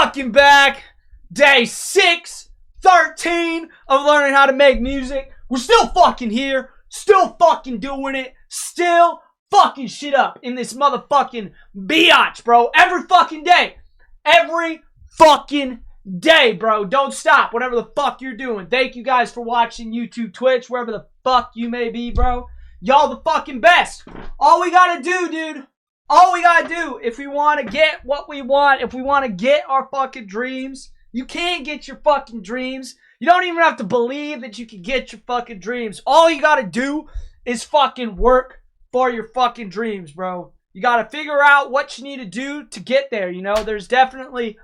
fucking back. Day 613 of learning how to make music. We're still fucking here. Still fucking doing it. Still fucking shit up in this motherfucking biatch, bro. Every fucking day. Every fucking day, bro. Don't stop. Whatever the fuck you're doing. Thank you guys for watching YouTube, Twitch, wherever the fuck you may be, bro. Y'all the fucking best. All we gotta do, dude. All we gotta do, if we want to get what we want, if we want to get our fucking dreams, you can get your fucking dreams. You don't even have to believe that you can get your fucking dreams. All you gotta do is fucking work for your fucking dreams, bro. You gotta figure out what you need to do to get there, you know? There's definitely,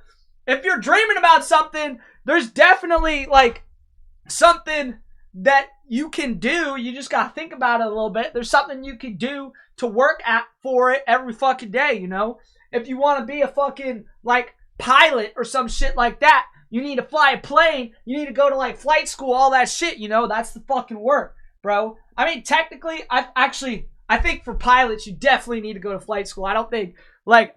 if you're dreaming about something, there's definitely, like, something that you can do. You just gotta think about it a little bit. There's something you can do to work at for it every fucking day, you know? If you want to be a fucking, like, pilot or some shit like that, you need to fly a plane, you need to go to, like, flight school, all that shit, you know? That's the fucking work, bro. I mean, technically, I think for pilots, you definitely need to go to flight school. I don't think, like,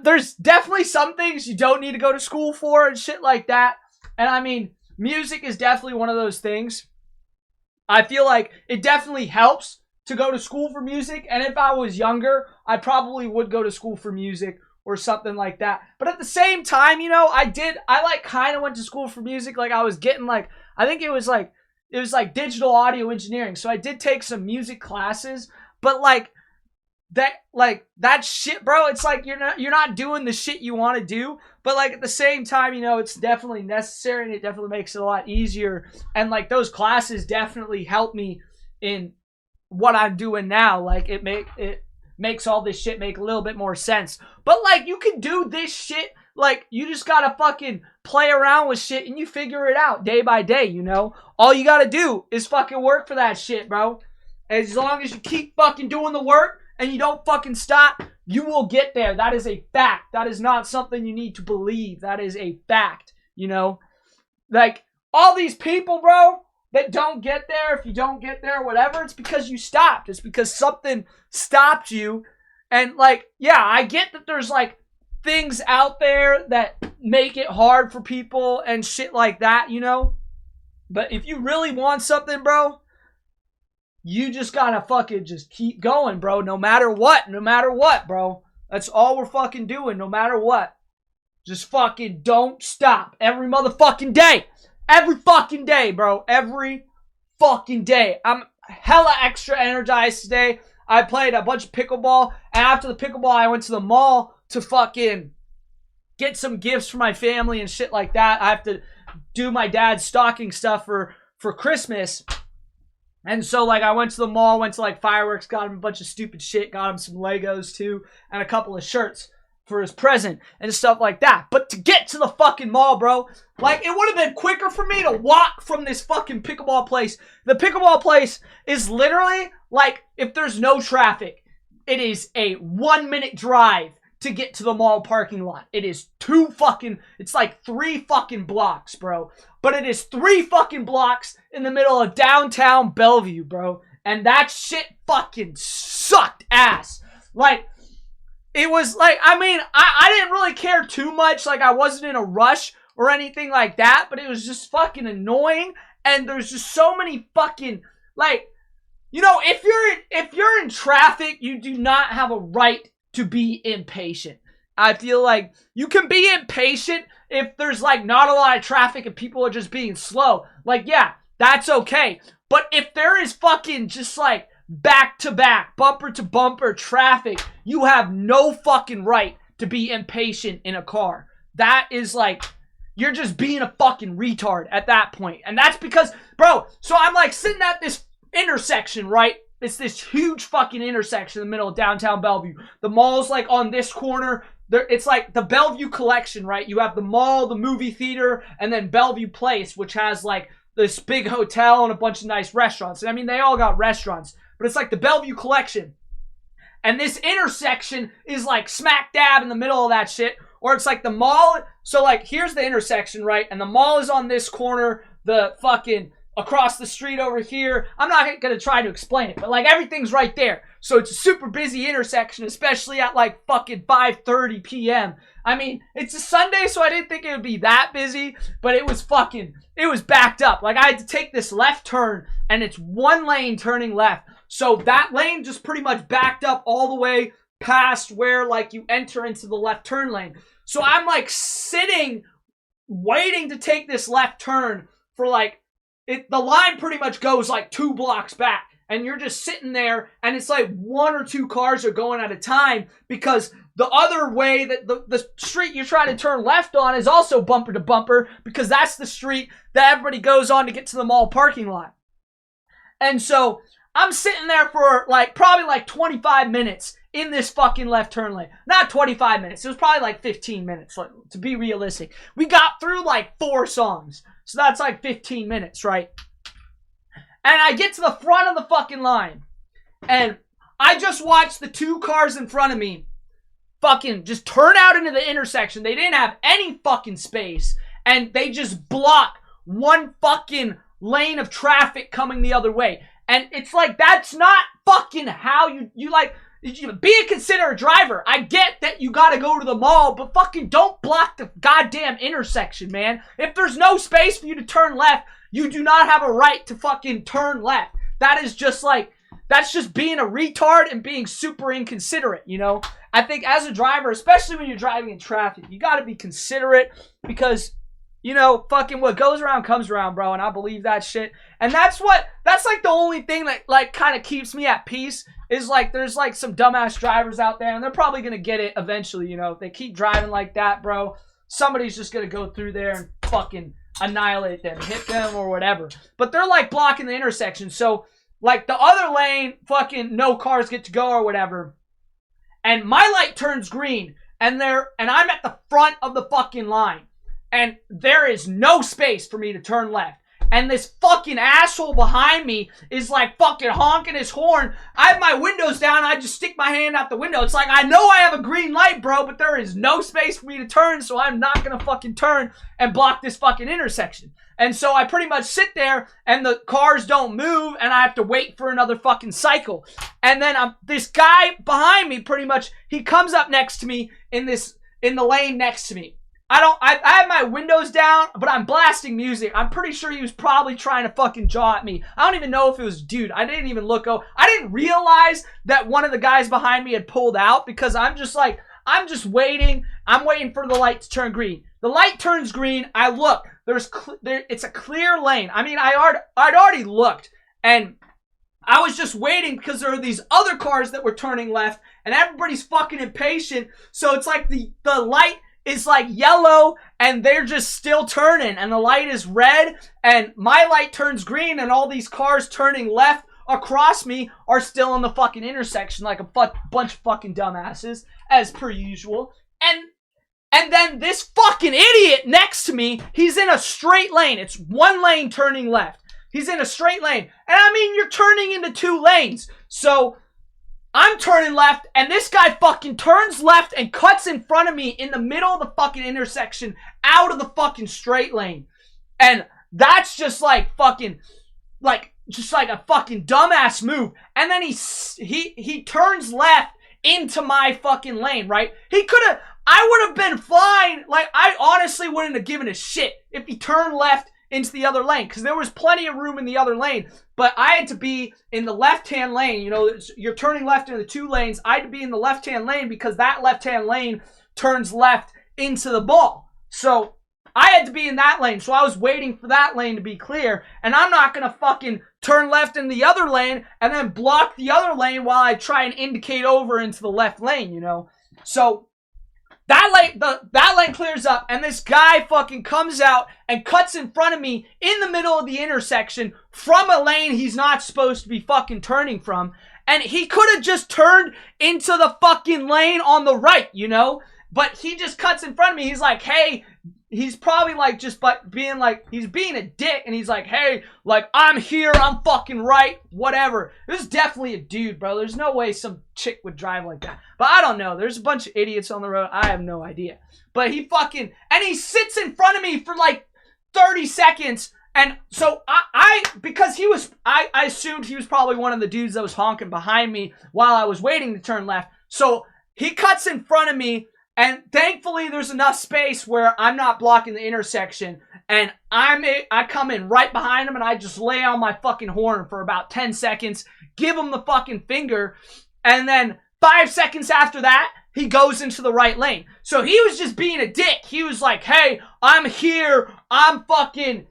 there's definitely some things you don't need to go to school for and shit like that. And, I mean, music is definitely one of those things. I feel like it definitely helps to go to school for music. And if I was younger, I probably would go to school for music or something like that. But at the same time, you know, I kind of went to school for music. Like, I was getting, like, I think it was like digital audio engineering. So I did take some music classes, but that shit, bro, it's like you're not doing the shit you want to do, but like at the same time, you know, it's definitely necessary and it definitely makes it a lot easier. And like those classes definitely help me in what I'm doing now. Like it makes all this shit make a little bit more sense. But like you can do this shit, like you just gotta fucking play around with shit and you figure it out day by day, you know? All you gotta do is fucking work for that shit, bro. As long as you keep fucking doing the work and you don't fucking stop, you will get there. That is a fact. That is not something you need to believe. That is a fact, you know? Like, all these people, bro, that don't get there, if you don't get there, whatever, it's because you stopped. It's because something stopped you. And, like, yeah, I get that there's, like, things out there that make it hard for people and shit like that, you know? But if you really want something, bro, you just gotta fucking just keep going, bro. No matter what, bro. That's all we're fucking doing, no matter what. Just fucking don't stop. Every motherfucking day. Every fucking day, bro. Every fucking day. I'm hella extra energized today. I played a bunch of pickleball. And after the pickleball, I went to the mall to fucking get some gifts for my family and shit like that. I have to do my dad's stocking stuff for Christmas. And so, like, I went to the mall, went to, like, fireworks, got him a bunch of stupid shit, got him some Legos, too, and a couple of shirts for his present and stuff like that. But to get to the fucking mall, bro, like, it would have been quicker for me to walk from this fucking pickleball place. The pickleball place is literally, like, if there's no traffic, it is a 1-minute drive to get to the mall parking lot. It is it's like 3 fucking blocks, bro. But it is 3 fucking blocks in the middle of downtown Bellevue, bro. And that shit fucking sucked ass. Like, it was like, I mean, I didn't really care too much. Like, I wasn't in a rush or anything like that. But it was just fucking annoying. And there's just so many fucking, like, you know, if you're in traffic, you do not have a right to be impatient. I feel like you can be impatient if there's like not a lot of traffic and people are just being slow. Like, yeah, that's okay. But if there is fucking just like back to back, bumper to bumper traffic, you have no fucking right to be impatient in a car. That is like, you're just being a fucking retard at that point. And that's because, bro, so I'm like sitting at this intersection, right? It's this huge fucking intersection in the middle of downtown Bellevue. The mall's like on this corner. It's like the Bellevue Collection, right? You have the mall, the movie theater, and then Bellevue Place, which has like this big hotel and a bunch of nice restaurants. And I mean, they all got restaurants, but it's like the Bellevue Collection. And this intersection is like smack dab in the middle of that shit. Or it's like the mall. So like, here's the intersection, right? And the mall is on this corner. The fucking across the street over here. I'm not going to try to explain it, but like everything's right there. So it's a super busy intersection, especially at like fucking 5:30 p.m. I mean, it's a Sunday, so I didn't think it would be that busy, but it was backed up. Like I had to take this left turn, and it's one lane turning left. So that lane just pretty much backed up all the way past where like you enter into the left turn lane. So I'm like sitting, waiting to take this left turn for like, the line pretty much goes like 2 blocks back. And you're just sitting there, and it's like 1 or 2 cars are going at a time, because the other way that the street you're trying to turn left on is also bumper to bumper, because that's the street that everybody goes on to get to the mall parking lot. And so I'm sitting there for like probably like 25 minutes in this fucking left turn lane. Not 25 minutes. It was probably like 15 minutes, to be realistic. We got through like 4 songs. So that's like 15 minutes, right? And I get to the front of the fucking line, and I just watched the 2 cars in front of me fucking just turn out into the intersection. They didn't have any fucking space, and they just block one fucking lane of traffic coming the other way. And it's like, that's not fucking how you like, be a considerate driver. I get that you gotta go to the mall, but fucking don't block the goddamn intersection, man. If there's no space for you to turn left, you do not have a right to fucking turn left. That is just like, that's just being a retard and being super inconsiderate, you know? I think as a driver, especially when you're driving in traffic, you gotta be considerate, because, you know, fucking what goes around comes around, bro, and I believe that shit. And that's like the only thing that like kind of keeps me at peace, is like there's like some dumbass drivers out there, and they're probably gonna get it eventually, you know? If they keep driving like that, bro, somebody's just gonna go through there and fucking annihilate them, hit them or whatever. But they're like blocking the intersection, so like the other lane, fucking no cars get to go or whatever. And my light turns green, and I'm at the front of the fucking line, and there is no space for me to turn left. And this fucking asshole behind me is like fucking honking his horn. I have my windows down. I just stick my hand out the window. It's like, I know I have a green light, bro, but there is no space for me to turn, so I'm not gonna fucking turn and block this fucking intersection. And so I pretty much sit there, and the cars don't move, and I have to wait for another fucking cycle. And then this guy behind me, pretty much, he comes up next to me in the lane next to me. I have my windows down, but I'm blasting music. I'm pretty sure he was probably trying to fucking jaw at me. I don't even know if it was dude. I didn't even look. I didn't realize that one of the guys behind me had pulled out, because I'm just waiting. I'm waiting for the light to turn green. The light turns green. I look. It's a clear lane. I mean, I'd already looked, and I was just waiting because there are these other cars that were turning left, and everybody's fucking impatient. So it's like the light is like yellow, and they're just still turning, and the light is red, and my light turns green, and all these cars turning left across me are still in the fucking intersection like a bunch of fucking dumbasses, as per usual. And then this fucking idiot next to me, he's in a straight lane. It's one lane turning left. He's in a straight lane. And I mean, you're turning into 2 lanes. So I'm turning left, and this guy fucking turns left and cuts in front of me in the middle of the fucking intersection, out of the fucking straight lane. And that's just like fucking, like, just like a fucking dumbass move. And then he turns left into my fucking lane, right? I would have been fine. Like, I honestly wouldn't have given a shit if he turned left into the other lane, because there was plenty of room in the other lane. But I had to be in the left-hand lane. You know, you're turning left into the 2 lanes. I had to be in the left-hand lane, because that left-hand lane turns left into the ball. So I had to be in that lane. So I was waiting for that lane to be clear. And I'm not going to fucking turn left in the other lane and then block the other lane while I try and indicate over into the left lane, you know? So that lane clears up, and this guy fucking comes out and cuts in front of me in the middle of the intersection from a lane he's not supposed to be fucking turning from. And he could have just turned into the fucking lane on the right, you know? But he just cuts in front of me. He's like, hey, he's probably like just being like, he's being a dick, and he's like, hey, like, I'm here, I'm fucking right, whatever. This is definitely a dude, bro. There's no way some chick would drive like that. But I don't know. There's a bunch of idiots on the road. I have no idea. But he sits in front of me for like 30 seconds, And so I because he was, I assumed he was probably one of the dudes that was honking behind me while I was waiting to turn left. So he cuts in front of me, and thankfully there's enough space where I'm not blocking the intersection. And I come in right behind him, and I just lay on my fucking horn for about 10 seconds, give him the fucking finger, and then 5 seconds after that, he goes into the right lane. So he was just being a dick. He was like, hey, I'm here, I'm fucking,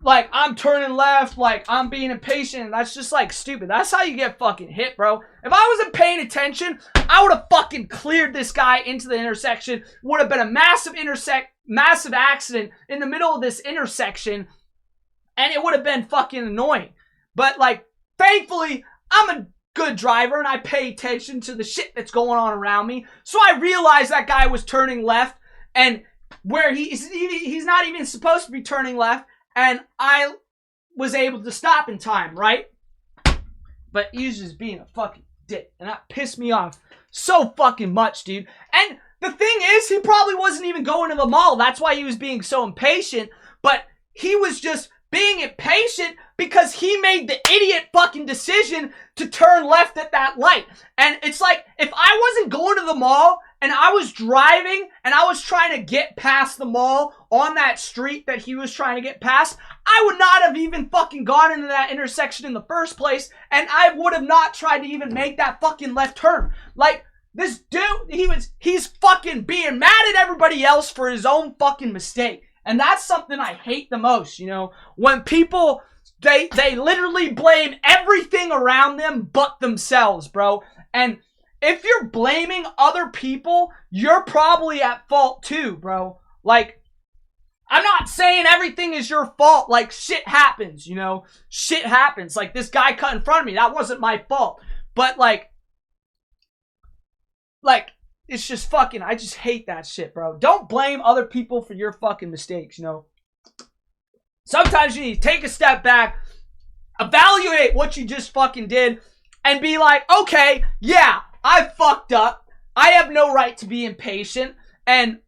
like, I'm turning left, like, I'm being impatient. And that's just, like, stupid. That's how you get fucking hit, bro. If I wasn't paying attention, I would have fucking cleared this guy into the intersection. Would have been a massive accident in the middle of this intersection, and it would have been fucking annoying. But, like, thankfully, I'm a good driver, and I pay attention to the shit that's going on around me. So I realized that guy was turning left, and where he's not even supposed to be turning left, and I was able to stop in time, right? But he was just being a fucking dick, and that pissed me off so fucking much, dude. And the thing is, he probably wasn't even going to the mall. That's why he was being so impatient. But he was just being impatient because he made the idiot fucking decision to turn left at that light. And it's like, if I wasn't going to the mall and I was driving and I was trying to get past the mall on that street that he was trying to get past, I would not have even fucking gone into that intersection in the first place, and I would have not tried to even make that fucking left turn. Like, this dude, he's fucking being mad at everybody else for his own fucking mistake. And that's something I hate the most, you know? When people, they literally blame everything around them but themselves, bro. And if you're blaming other people, you're probably at fault too, bro. Like, I'm not saying everything is your fault. Like, shit happens, you know? Shit happens. Like, this guy cut in front of me. That wasn't my fault. But, like, it's just fucking, I just hate that shit, bro. Don't blame other people for your fucking mistakes, you know? Sometimes you need to take a step back, evaluate what you just fucking did, and be like, okay, yeah, I fucked up. I have no right to be impatient. And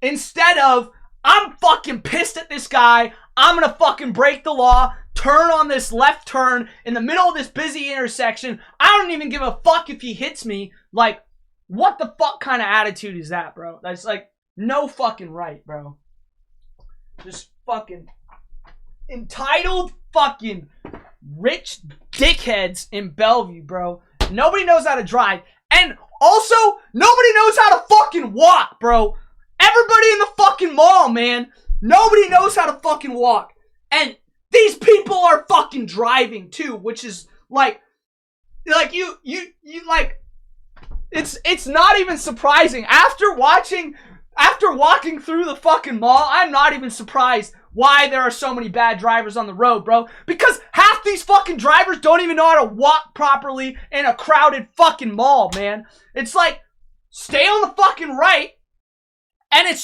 instead of, I'm fucking pissed at this guy, I'm gonna fucking break the law, turn on this left turn in the middle of this busy intersection. I don't even give a fuck if he hits me. Like, what the fuck kind of attitude is that, bro? That's like no fucking right, bro. Just fucking entitled fucking rich dickheads in Bellevue, bro. Nobody knows how to drive. And also, nobody knows how to fucking walk, bro. Everybody in the fucking mall, man. Nobody knows how to fucking walk. And these people are fucking driving too, which is like you like, it's not even surprising. After walking through the fucking mall, I'm not even surprised why there are so many bad drivers on the road, bro. Because half these fucking drivers don't even know how to walk properly in a crowded fucking mall, man. It's like, stay on the fucking right. And it's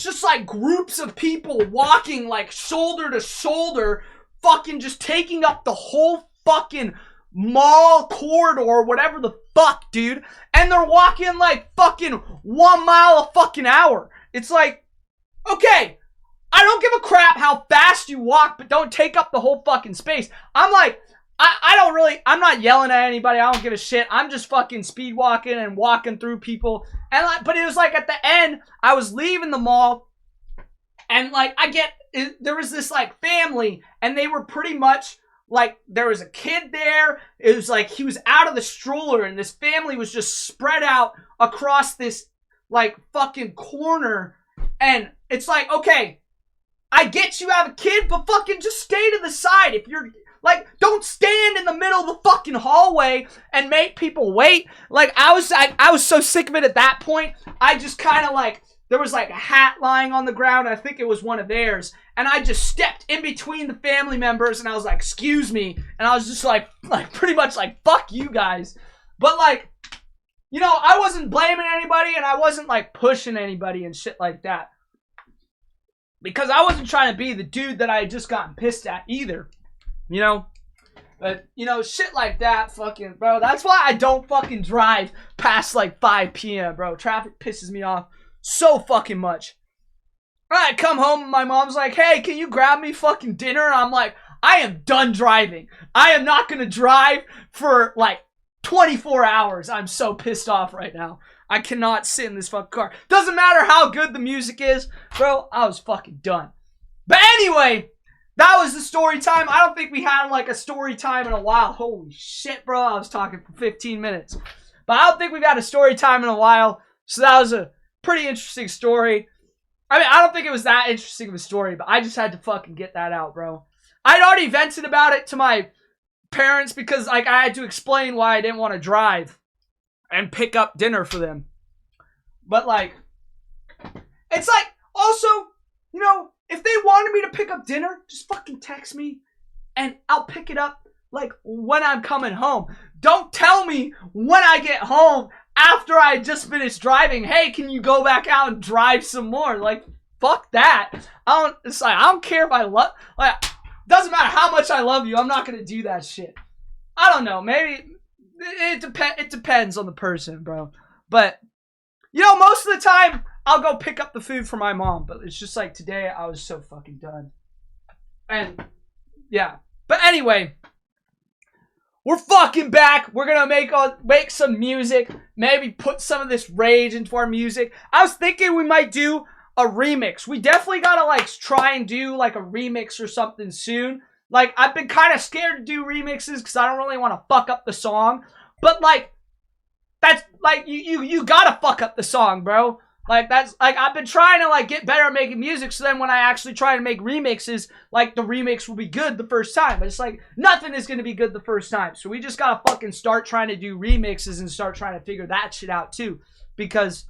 just like groups of people walking like shoulder to shoulder, fucking just taking up the whole fucking mall corridor, whatever the fuck, dude. And they're walking like fucking 1 mile a fucking hour. It's like, okay, I don't give a crap how fast you walk, but don't take up the whole fucking space. I'm like, I'm not yelling at anybody. I don't give a shit. I'm just fucking speed walking and walking through people. And like, but it was like at the end, I was leaving the mall, and like there was this like family, and they were pretty much like, there was a kid there. It was like he was out of the stroller, and this family was just spread out across this like fucking corner. And it's like, okay, I get you have a kid, but fucking just stay to the side. If you're like, don't stand in the middle of the fucking hallway and make people wait. Like, I was so sick of it at that point. I just kind of like, there was like a hat lying on the ground. I think it was one of theirs. And I just stepped in between the family members, and I was like, excuse me. And I was just like pretty much like, fuck you guys. But like, you know, I wasn't blaming anybody, and I wasn't like pushing anybody and shit like that. Because I wasn't trying to be the dude that I had just gotten pissed at either. You know? But, you know, shit like that, fucking, bro. That's why I don't fucking drive past like 5 p.m., bro. Traffic pisses me off so fucking much. I come home and my mom's like, hey, can you grab me fucking dinner? And I'm like, I am done driving. I am not going to drive for like 24 hours. I'm so pissed off right now. I cannot sit in this fucking car. Doesn't matter how good the music is. Bro, I was fucking done. But anyway, that was the story time. I don't think we had like a story time in a while. Holy shit, bro. I was talking for 15 minutes. But I don't think we've had a story time in a while. So that was a pretty interesting story. I mean, I don't think it was that interesting of a story, but I just had to fucking get that out, bro. I'd already vented about it to my parents because like I had to explain why I didn't want to drive and pick up dinner for them. But like, it's like, also, you know, if they wanted me to pick up dinner, just fucking text me and I'll pick it up like when I'm coming home. Don't tell me when I get home after I just finished driving, hey, can you go back out and drive some more? Like, fuck that. I don't care if I love, like, doesn't matter how much I love you, I'm not gonna do that shit. I don't know, maybe it depends on the person, bro. But you know, most of the time I'll go pick up the food for my mom, but it's just like today I was so fucking done. And yeah. But anyway, we're fucking back. We're gonna make some music. Maybe put some of this rage into our music. I was thinking we might do a remix. We definitely gotta like try and do like a remix or something soon. Like, I've been kind of scared to do remixes because I don't really want to fuck up the song. But like, that's like you gotta fuck up the song, bro. Like, that's like, I've been trying to like get better at making music, so then when I actually try to make remixes, like, the remix will be good the first time. But it's like, nothing is gonna be good the first time. So we just gotta fucking start trying to do remixes and start trying to figure that shit out too. Because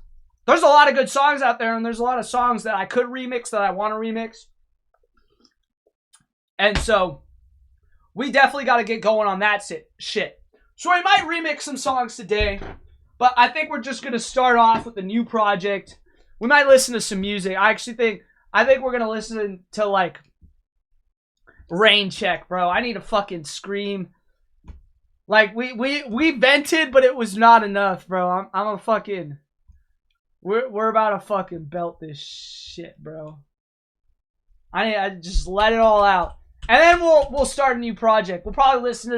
there's a lot of good songs out there, and there's a lot of songs that I could remix that I want to remix. And so we definitely gotta get going on that shit. So we might remix some songs today. But I think we're just going to start off with a new project. We might listen to some music. I think we're going to listen to like Rain Check, bro. I need to fucking scream. Like we vented, but it was not enough, bro. I'm a fucking, we're about to fucking belt this shit, bro. I just let it all out. And then we'll start a new project. We'll probably listen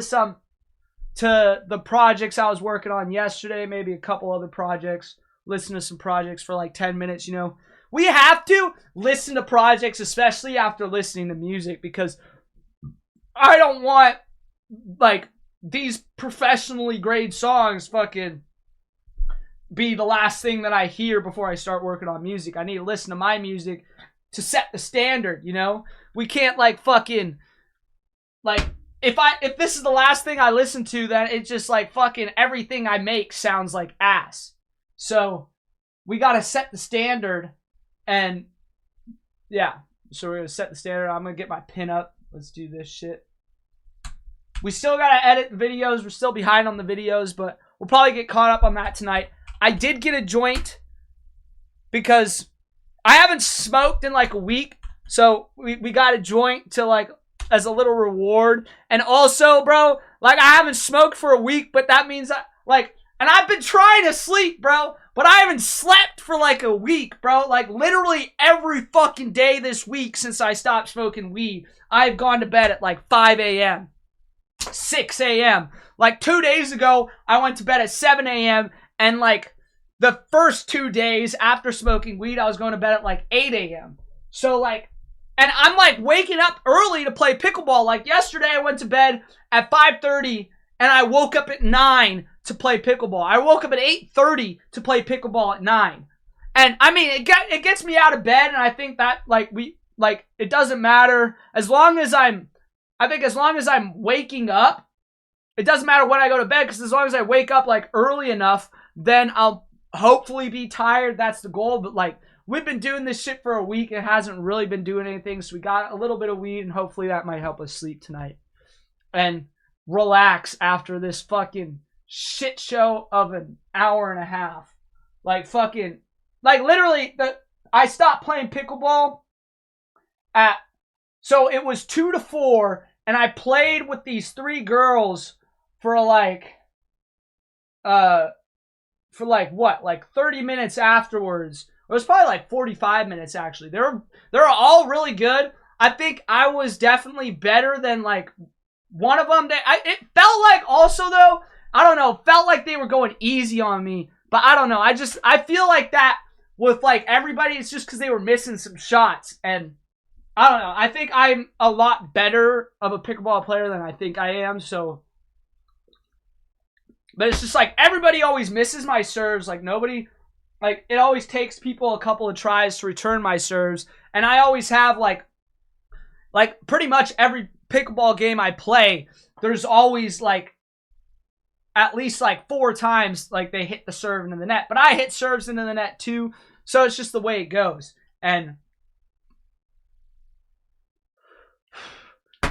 to the projects I was working on yesterday, maybe a couple other projects, listen to some projects for like 10 minutes, you know. We have to listen to projects, especially after listening to music, because I don't want, like, these professionally graded songs fucking be the last thing that I hear before I start working on music. I need to listen to my music to set the standard, you know. We can't, like, fucking, like, if this is the last thing I listen to, then it's just like fucking everything I make sounds like ass. So we gotta set the standard, and yeah. So we're gonna set the standard. I'm gonna get my pin up. Let's do this shit. We still gotta edit the videos. We're still behind on the videos, but we'll probably get caught up on that tonight. I did get a joint because I haven't smoked in like a week, so we got a joint to like, as a little reward. And also, bro, like, I haven't smoked for a week, but that means and I've been trying to sleep, bro, but I haven't slept for like a week, bro. Like, literally every fucking day this week since I stopped smoking weed, I've gone to bed at like 5 a.m., 6 a.m. Like 2 days ago, I went to bed at 7 a.m. and like the first 2 days after smoking weed, I was going to bed at like 8 a.m. So like, and I'm like waking up early to play pickleball. Like yesterday I went to bed at 5:30 and I woke up at 9 to play pickleball. I woke up at 8:30 to play pickleball at 9. And I mean, it gets me out of bed, and I think that it doesn't matter as long as I'm waking up. It doesn't matter when I go to bed, because as long as I wake up like early enough, then I'll hopefully be tired. That's the goal. But like, we've been doing this shit for a week. It hasn't really been doing anything. So we got a little bit of weed, and hopefully that might help us sleep tonight and relax after this fucking shit show of an hour and a half. Like fucking, like literally, I stopped playing pickleball so it was 2 to 4, and I played with these 3 girls for like 30 minutes afterwards. It was probably like 45 minutes, actually. They're all really good. I think I was definitely better than, like, one of them. It felt like also, though, I don't know, felt like they were going easy on me. But I don't know. I feel like that with, like, everybody. It's just because they were missing some shots. And I don't know. I think I'm a lot better of a pickleball player than I think I am. So, but it's just like everybody always misses my serves. Like nobody, like it always takes people a couple of tries to return my serves. And I always have like pretty much every pickleball game I play, there's always like at least like 4 times like they hit the serve into the net. But I hit serves into the net too. So it's just the way it goes.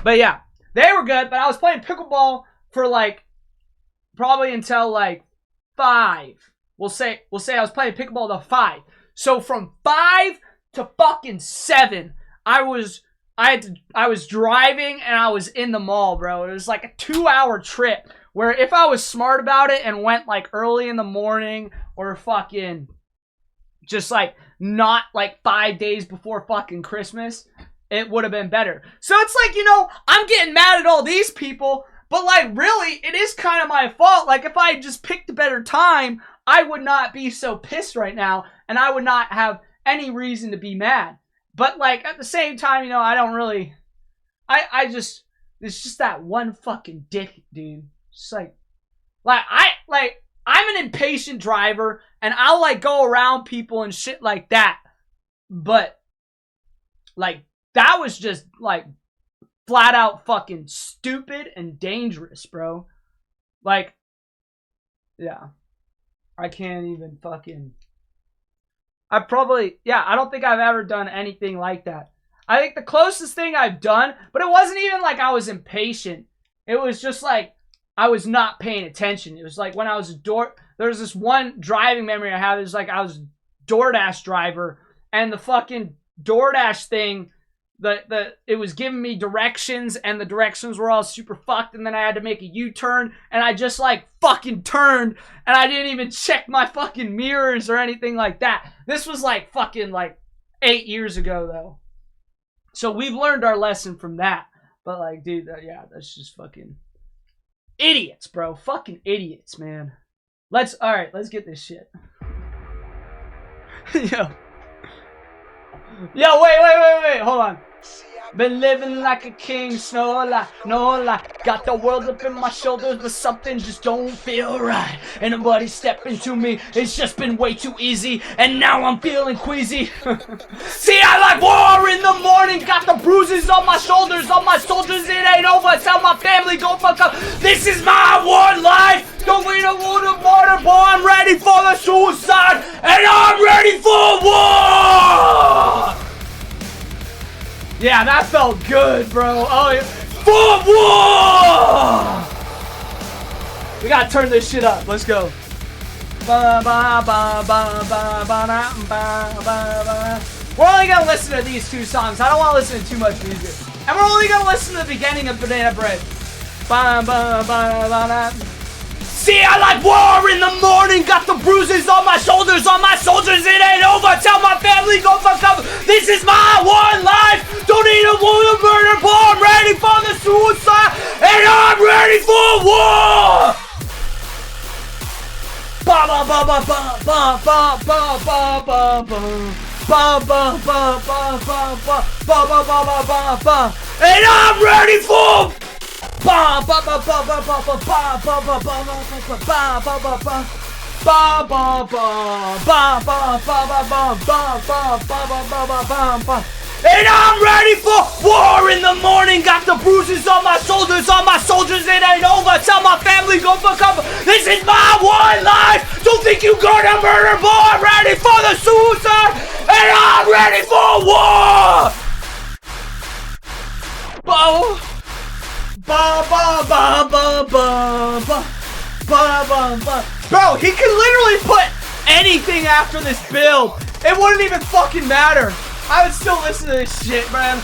But yeah, they were good. But I was playing pickleball for like probably until like 5. We'll say I was playing pickleball to 5. So from 5 to fucking 7, I was driving and I was in the mall, bro. It was like a 2-hour trip where if I was smart about it and went like early in the morning or fucking just like not like 5 days before fucking Christmas, it would have been better. So it's like, you know, I'm getting mad at all these people, but like really, it is kind of my fault. Like if I just picked a better time, I would not be so pissed right now and I would not have any reason to be mad. But like at the same time, you know, I don't really, it's just that one fucking dick, dude. Just I'm an impatient driver and I'll like go around people and shit like that. But like that was just like flat out fucking stupid and dangerous, bro. Like, yeah. I can't even fucking... I don't think I've ever done anything like that. I think the closest thing I've done, but it wasn't even like I was impatient. It was just like I was not paying attention. It was like when I was there was this one driving memory I have. It was like I was a DoorDash driver and the fucking DoorDash thing, it was giving me directions and the directions were all super fucked and then I had to make a U-turn and I just like fucking turned and I didn't even check my fucking mirrors or anything like that. This was like fucking like 8 years ago though. So we've learned our lesson from that. But like, dude, yeah, that's just fucking idiots, bro. Fucking idiots, man. Alright, let's get this shit. Yo, wait, hold on. Been living like a king, no lie. Got the world up in my shoulders, but something just don't feel right. Ain't nobody stepping to me, it's just been way too easy, and now I'm feeling queasy. See, I like war in the morning, got the bruises on my shoulders, on my soldiers, it ain't over, tell my family, go fuck up. This is my one life, don't we don't want a martyr, boy, I'm ready for the suicide, and I'm ready for war! Yeah, that felt good, bro. Oh, yeah. For war! We gotta turn this shit up. Let's go. We're only gonna listen to these 2 songs. I don't want to listen to too much music. And we're only gonna listen to the beginning of Banana Bread. See, I like war in the morning, got the bruises on my shoulders, on my soldiers, it ain't over, tell my family, go fuck up, this is my one life, don't need a woman murder, boy, I'm ready for the suicide, and I'm ready for war! Ba ba ba ba ba ba ba ba ba ba ba ba ba ba ba ba ba, and I'm ready for ba ba ba ba ba ba ba ba ba ba ba ba ba ba ba ba. Ba ba ba ba ba ba ba ba ba ba ba. And I'm ready for war in the morning. Got the bruises on my shoulders, on my soldiers. It ain't over. Tell my family go fuck up. This is my one life. Don't think you gonna murder, boy. I'm ready for the suicide, and I'm ready for war. Ba ba ba ba ba ba ba ba ba. Bro, he could literally put anything after this build. It wouldn't even fucking matter. I would still listen to this shit, man.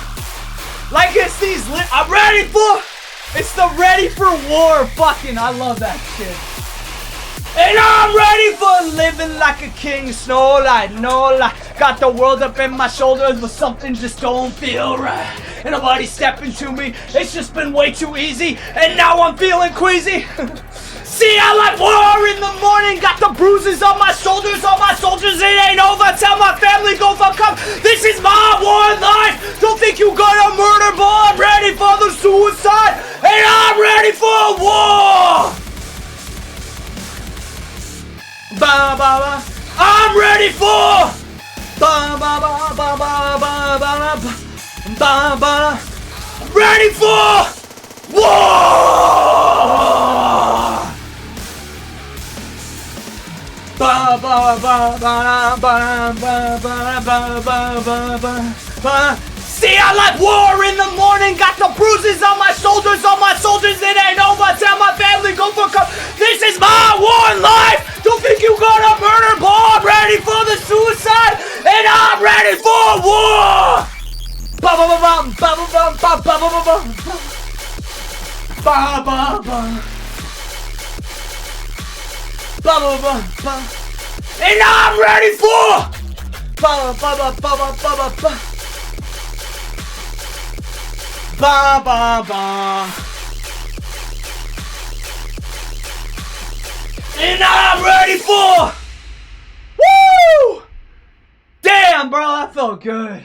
Like it's these I'm ready for. It's the ready for war fucking. I love that shit. And I'm ready for living like a king, snow light, no lie. Got the world up in my shoulders, but something just don't feel right. And nobody's stepping to me, it's just been way too easy. And now I'm feeling queasy. See, I like war in the morning, got the bruises on my shoulders, all my soldiers, it ain't over. Tell my family, go fuck up. This is my war life. Don't think you got a murder ball. I'm ready for the suicide, and I'm ready for war. Ba ba ba. I'm ready for ba ba ba ba ba ba ba ba ba. Ready for war. Ba ba ba ba ba ba ba ba ba ba. See, I like war in the morning, got the bruises on my shoulders, all my soldiers, it ain't over. Tell my family, go for cover. This is my war life. Don't think you got a murder ball. I'm ready for the suicide, and I'm ready for war. Ba ba ba ba ba ba ba ba ba ba ba ba ba. Ba ba ba ba. And I'm ready for ba ba ba ba ba ba ba ba. Ba ba ba. And I'm ready for woo! Damn, bro, that felt good.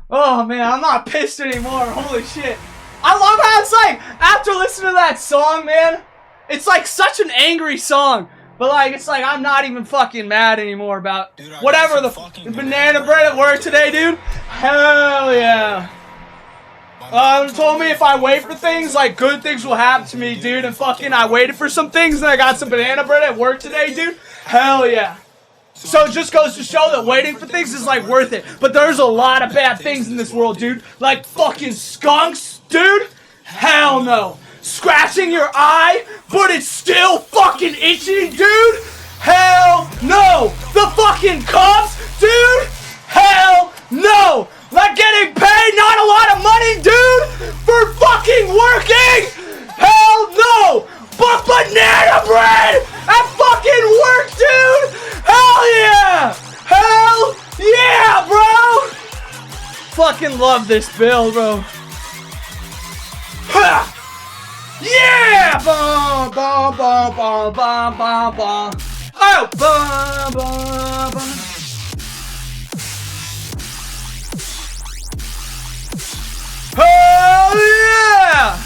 Oh man, I'm not pissed anymore. Holy shit. I love how it's like after listening to that song, man, it's like such an angry song. But like, it's like I'm not even fucking mad anymore about whatever the banana bread at work today, dude. Hell yeah. Told me if I wait for things, like good things will happen to me, dude. And fucking I waited for some things and I got some banana bread at work today, dude. Hell yeah. So it just goes to show that waiting for things is like worth it. But there's a lot of bad things in this world, dude. Like fucking skunks, dude. Hell no. Scratching your eye, but it's still fucking itchy, dude. Hell no. The fucking cops, dude. Hell no. Like getting paid not a lot of money, dude, for fucking working. Hell no. But banana bread at fucking work, dude. Hell yeah. Hell yeah, bro. Fucking love this bill, bro. Ha. Yeah! Ba ba ba ba ba ba ba. Oh! Ba ba ba. Oh yeah!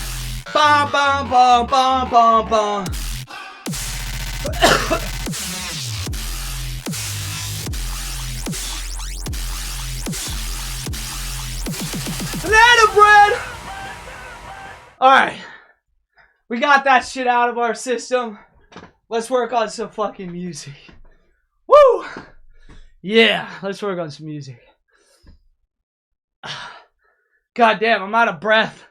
Ba ba ba ba ba ba. Banana bread! Alright. We got that shit out of our system. Let's work on some fucking music. Woo! Yeah, let's work on some music. God damn, I'm out of breath.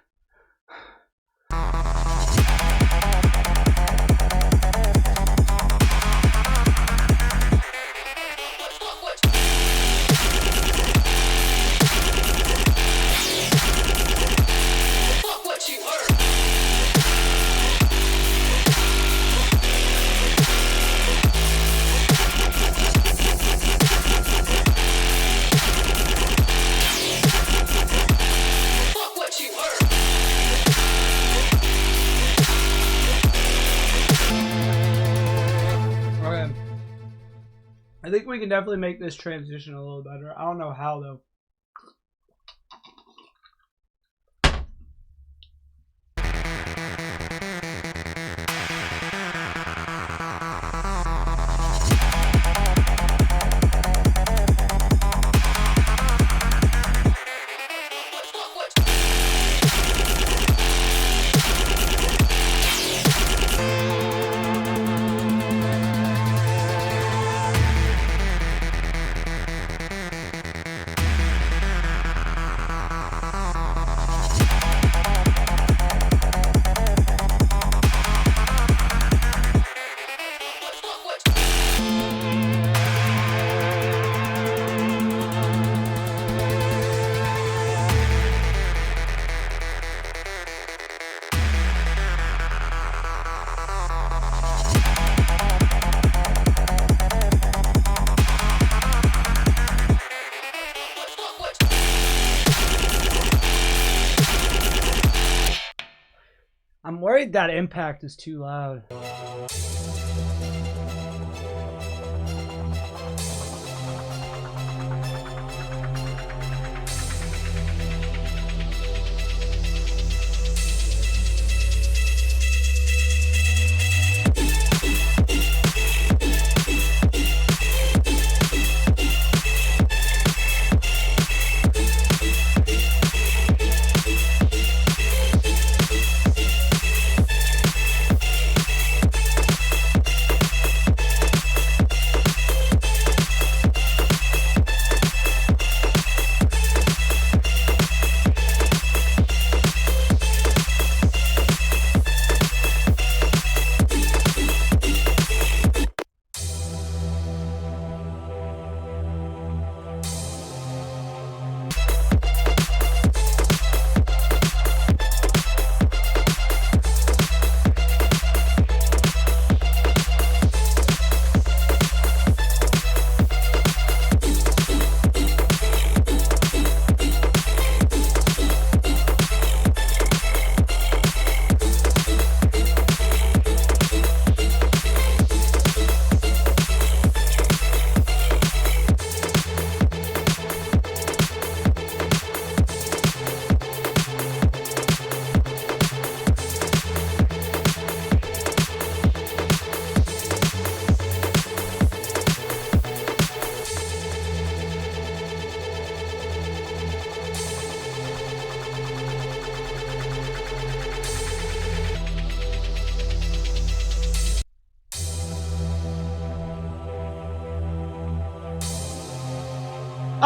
I think we can definitely make this transition a little better. I don't know how though. I'm worried that impact is too loud.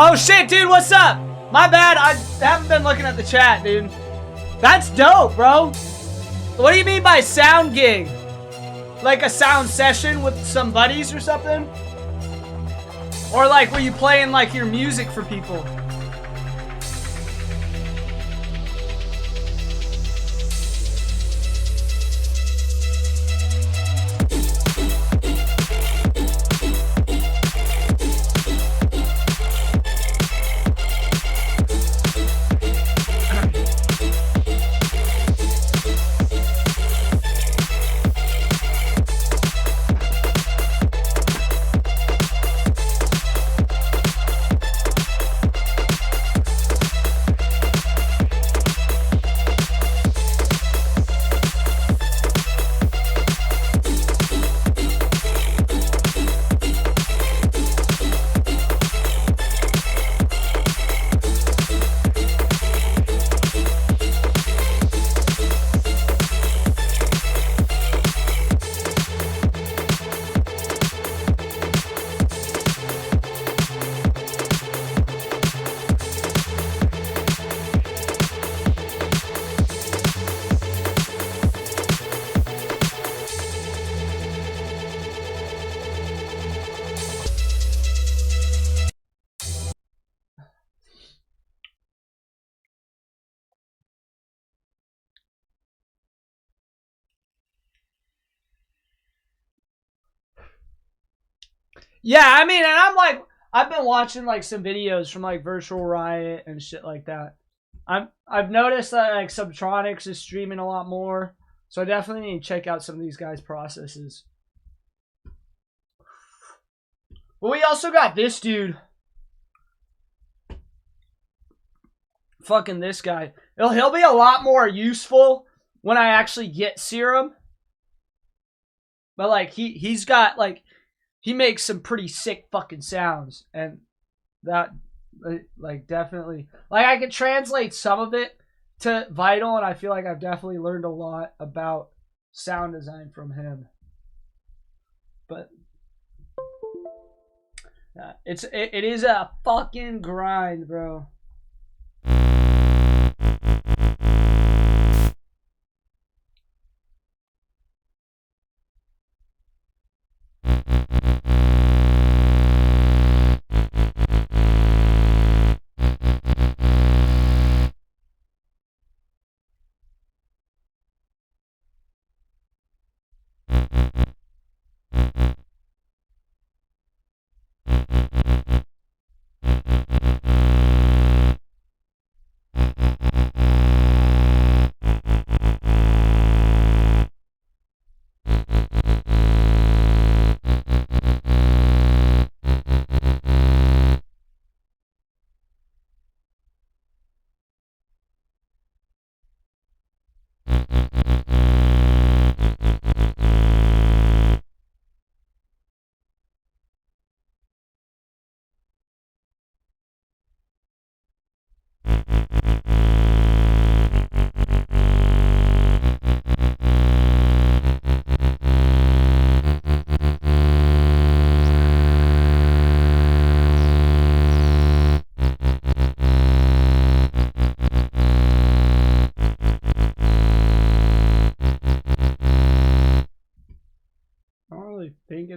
Oh shit, dude, what's up? My bad, I haven't been looking at the chat, dude. That's dope, bro. What do you mean by sound gig? Like a sound session with some buddies or something? Or like, were you playing like your music for people? Yeah, I mean, and I'm like, I've been watching like some videos from like Virtual Riot and shit like that. I've noticed that like Subtronics is streaming a lot more, so I definitely need to check out some of these guys' processes. But we also got this dude. Fucking this guy. He'll be a lot more useful when I actually get Serum. But like he's got like, he makes some pretty sick fucking sounds, and that like definitely, like I can translate some of it to Vital, and I feel like I've definitely learned a lot about sound design from him. But it is a fucking grind, bro.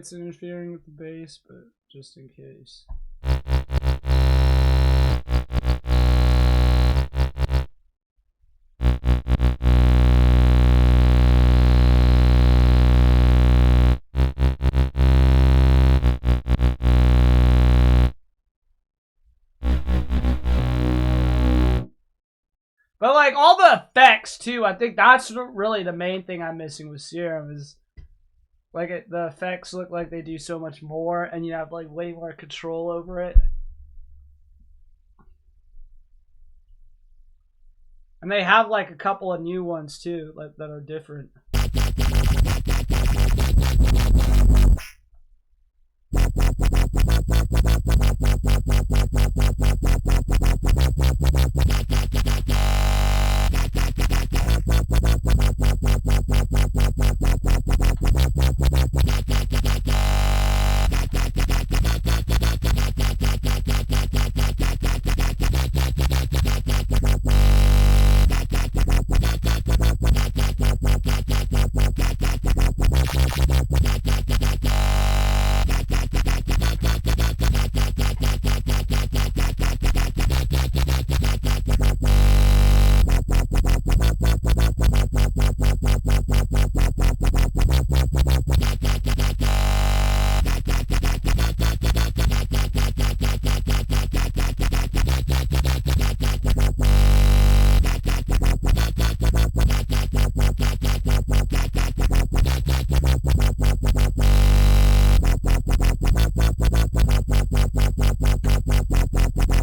it's interfering with the bass, but just in case. But like all the effects too, I think that's really the main thing I'm missing with Serum is like the effects look like they do so much more, and you have like way more control over it. And they have like a couple of new ones too, like that are different.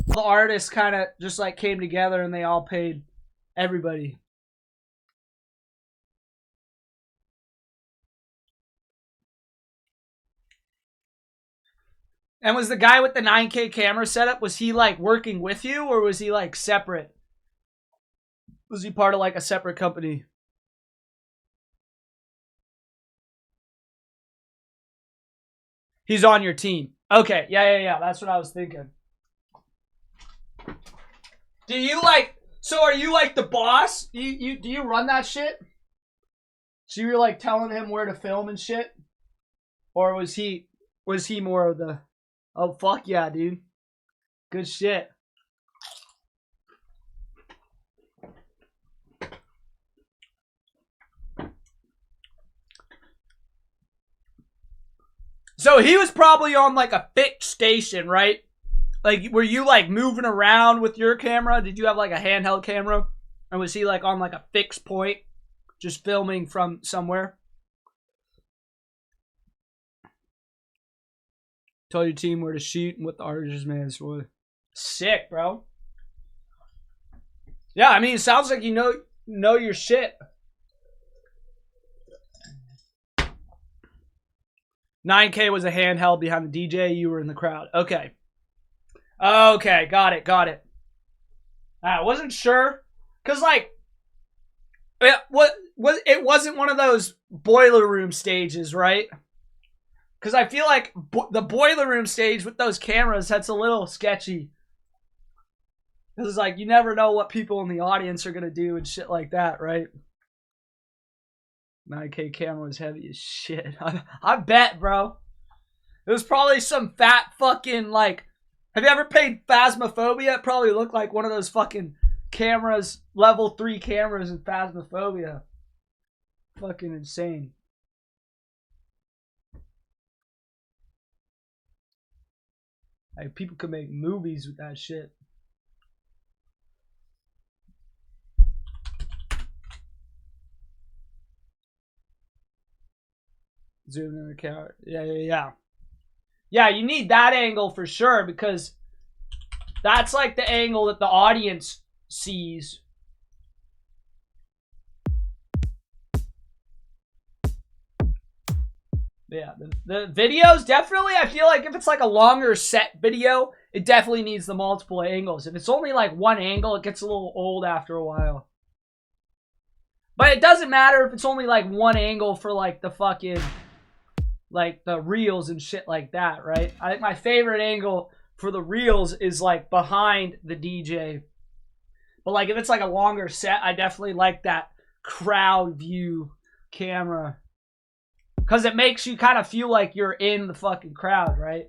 The artists kind of just like came together and they all paid everybody. And was the guy with the 9K camera setup, was he like working with you or was he like separate? Was he part of like a separate company? He's on your team. Okay, yeah. That's what I was thinking. Do you like, so are you like the boss? Do you run that shit? So you're like telling him where to film and shit? Or was he more of the, oh fuck yeah, dude. Good shit. So he was probably on like a fixed station, right? Like, were you like moving around with your camera? Did you have like a handheld camera? And was he like on like a fixed point, just filming from somewhere? Tell your team where to shoot and what the artist man was. Sick, bro. Yeah, I mean, it sounds like you know your shit. 9K was a handheld behind the DJ. You were in the crowd. Okay. Okay, got it. I wasn't sure. Because, like, it wasn't one of those boiler room stages, right? Because I feel like the boiler room stage with those cameras, that's a little sketchy. Because it's like, you never know what people in the audience are going to do and shit like that, right? 9K camera was heavy as shit. I bet, bro. It was probably some fat fucking, like, have you ever played Phasmophobia? It probably looked like one of those fucking cameras, level 3 cameras in Phasmophobia. Fucking insane. Like, people could make movies with that shit. Zoom in the camera. Yeah. Yeah, you need that angle for sure because that's like the angle that the audience sees. Yeah, the videos definitely, I feel like if it's like a longer set video, it definitely needs the multiple angles. If it's only like one angle, it gets a little old after a while. But it doesn't matter if it's only like one angle for like the fucking, like the reels and shit like that, right? I think my favorite angle for the reels is like behind the DJ. But like if it's like a longer set, I definitely like that crowd view camera. Because it makes you kind of feel like you're in the fucking crowd, right?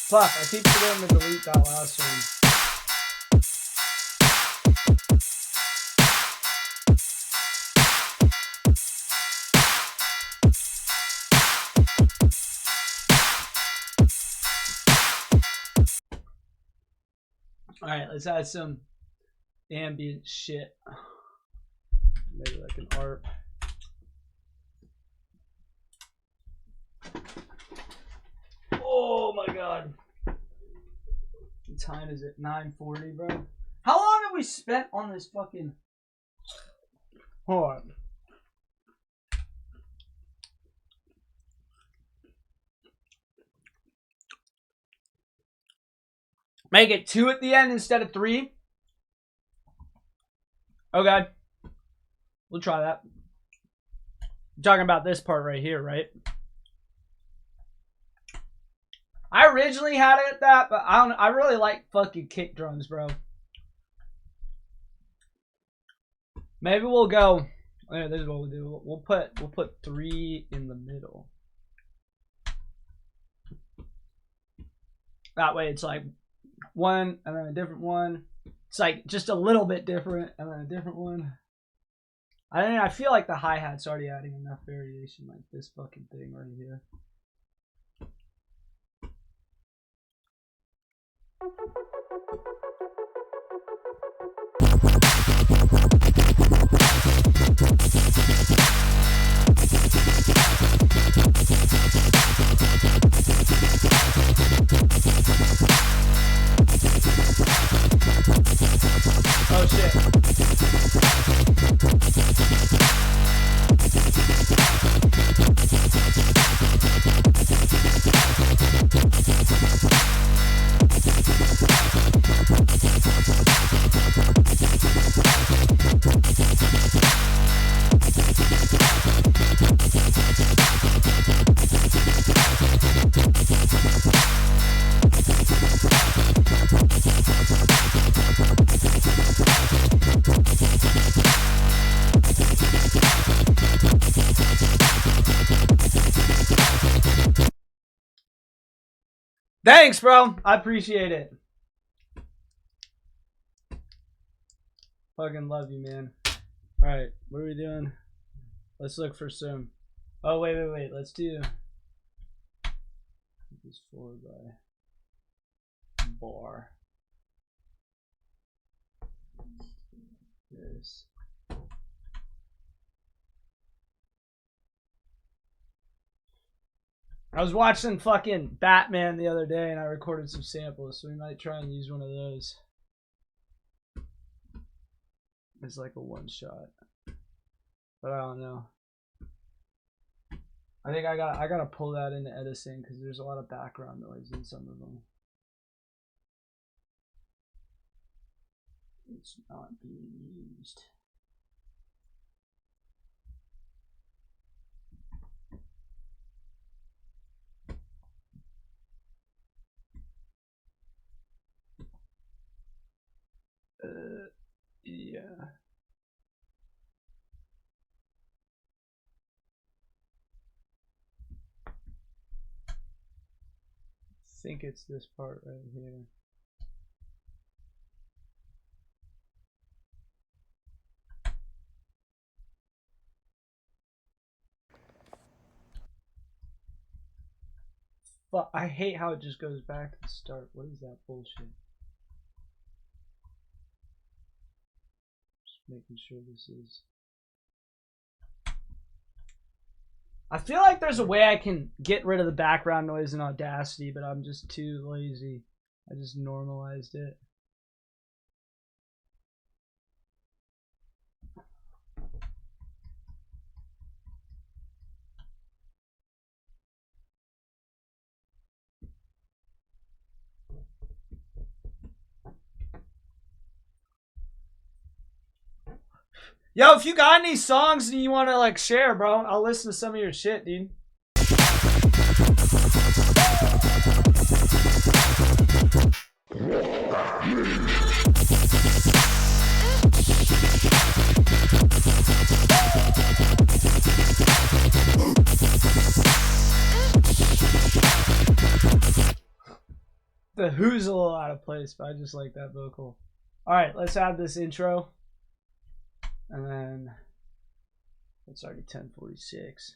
Fuck, I keep forgetting to delete that last one. Alright, let's add some ambient shit. Maybe like an ARP. Oh my god. What time is it? 9:40, bro. How long have we spent on this fucking... Hold on. Make it 2 at the end instead of 3. Okay. We'll try that. I'm talking about this part right here, right? I originally had it at that, but I really like fucking kick drums, bro. Maybe we'll go. Yeah, this is what we'll do. We'll put 3 in the middle. That way it's like 1 and then a different one. It's like just a little bit different and then a different one. I feel like the hi-hat's already adding enough variation, like this fucking thing right here. Oh shit. Thanks, bro. I appreciate it. Fucking love you, man. Alright, what are we doing? Let's look for some. Oh, wait. Let's do this 4 by bar. This. I was watching fucking Batman the other day and I recorded some samples, so we might try and use one of those. It's like a one shot. But I don't know. I think I gotta pull that into Edison because there's a lot of background noise in some of them. It's not being used. Yeah. I think it's this part right here. But I hate how it just goes back to the start. What is that bullshit? Just making sure this is. I feel like there's a way I can get rid of the background noise in Audacity, but I'm just too lazy. I just normalized it. Yo, if you got any songs and you want to like share, bro, I'll listen to some of your shit, dude. The Who's a little out of place, but I just like that vocal. All right, let's add this intro. And then it's already 10:46.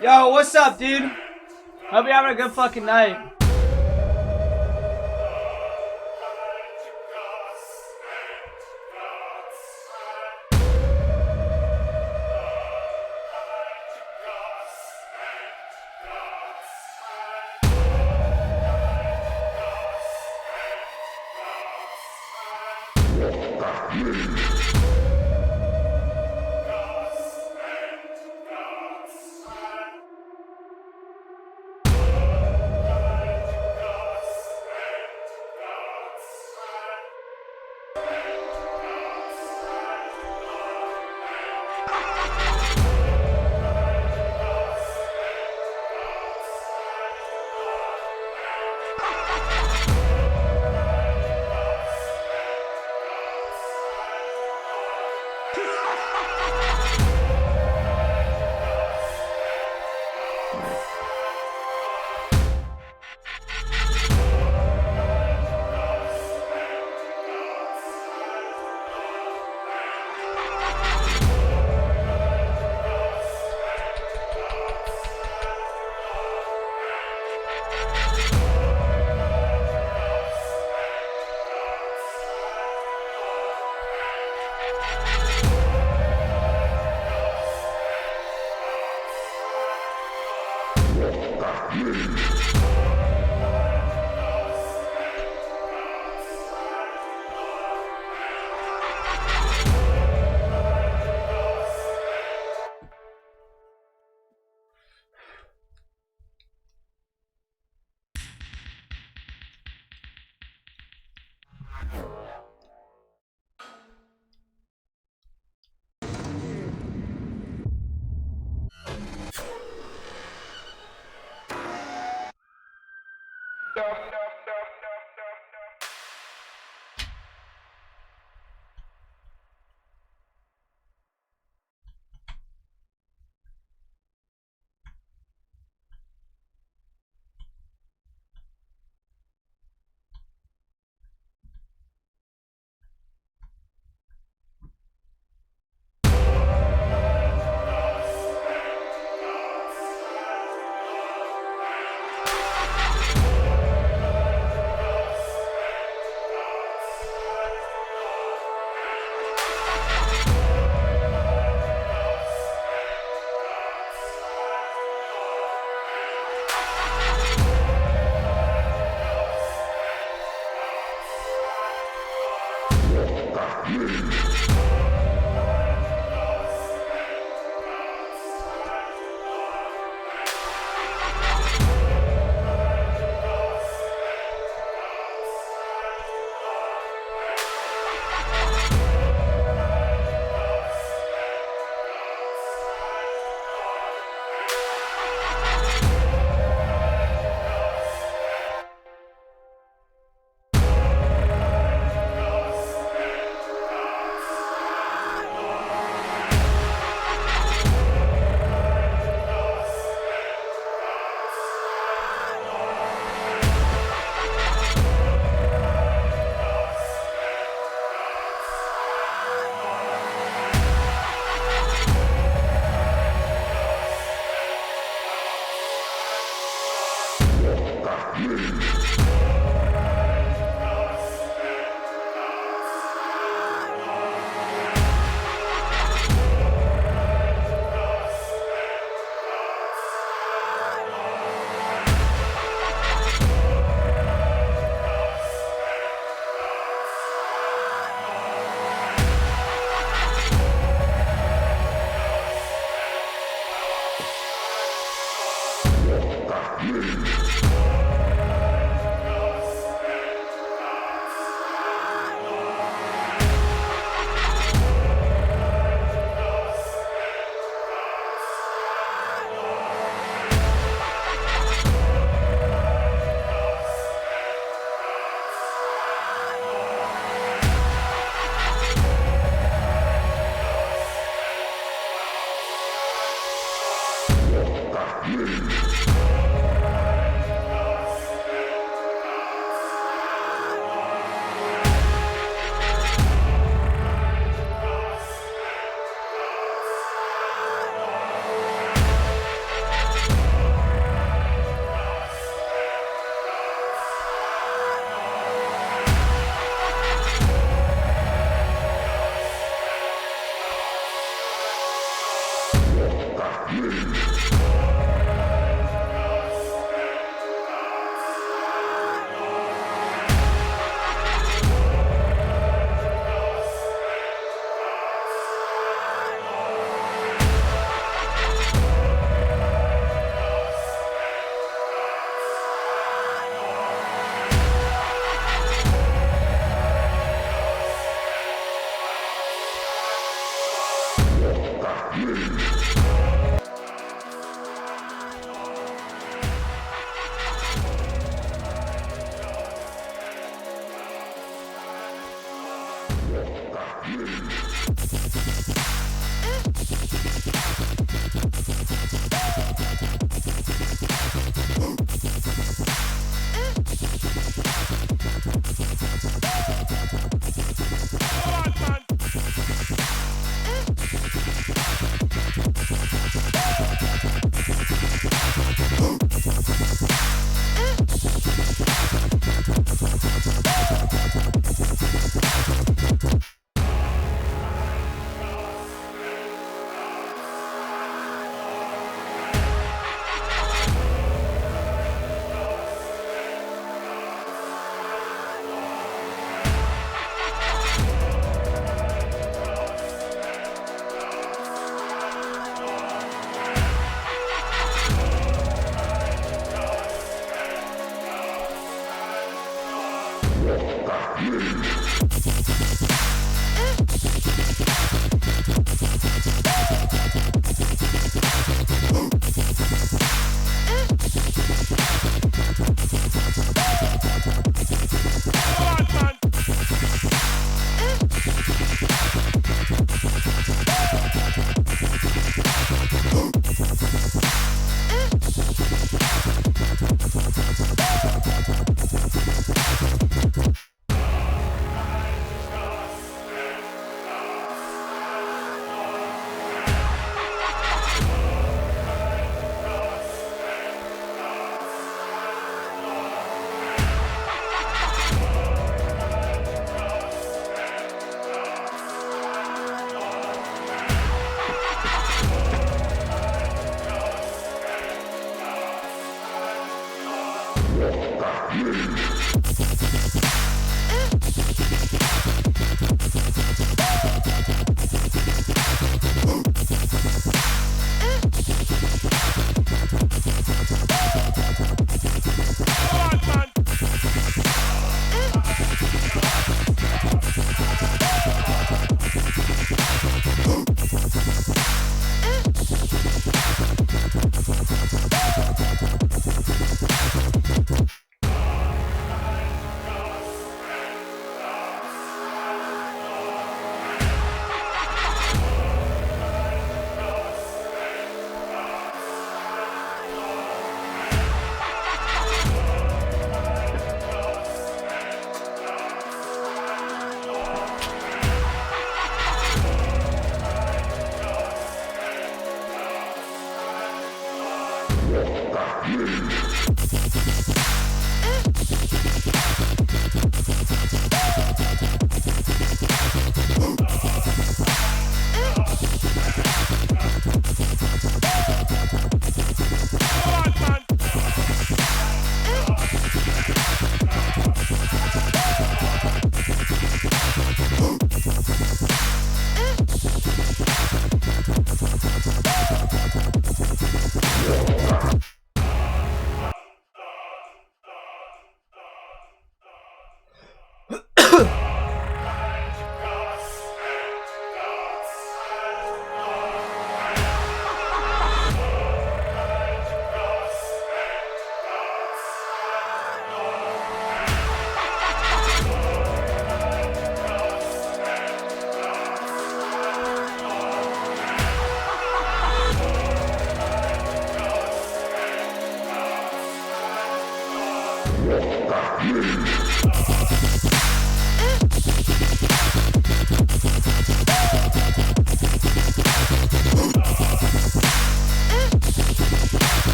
Yo, what's up, dude? Hope you're having a good fucking night.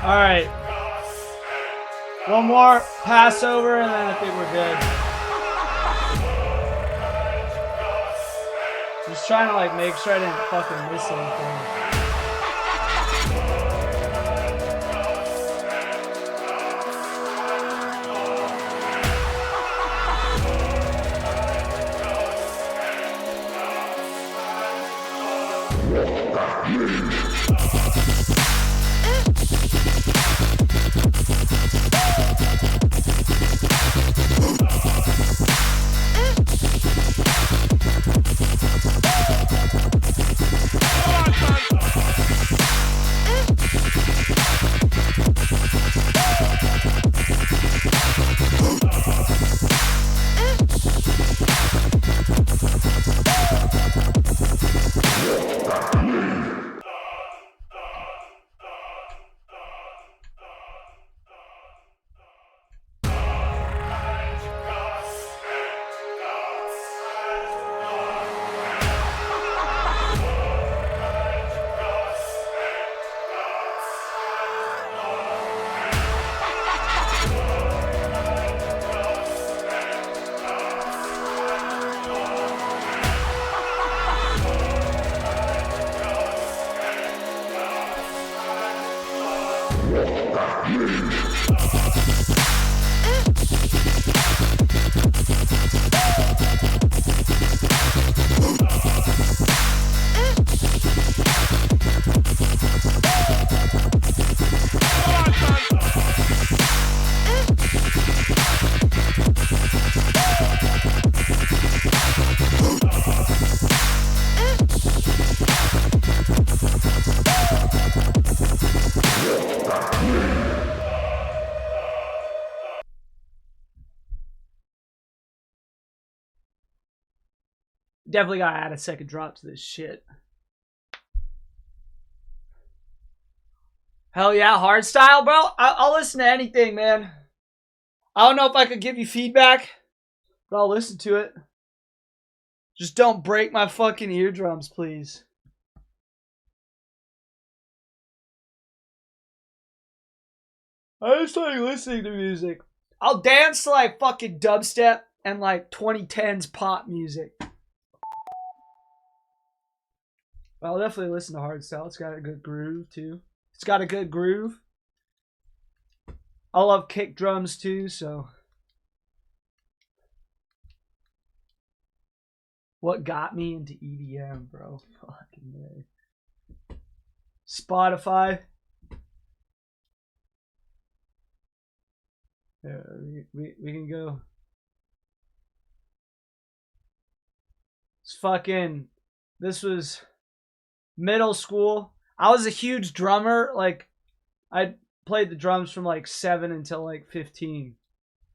All right. One more Passover, and then I think we're good. Just trying to like make sure I didn't fucking miss anything. Definitely gotta add a second drop to this shit. Hell yeah, hardstyle, bro. I'll listen to anything, man. I don't know if I could give you feedback, but I'll listen to it. Just don't break my fucking eardrums, please. I just started listening to music. I'll dance to like fucking dubstep and like 2010s pop music. I'll definitely listen to hardstyle. It's got a good groove too. It's got a good groove. I love kick drums too, so. What got me into EDM, bro? Fucking man. Spotify. Yeah, we can go. It's fucking. This was middle school. I was a huge drummer. Like, I played the drums from like 7 until like 15.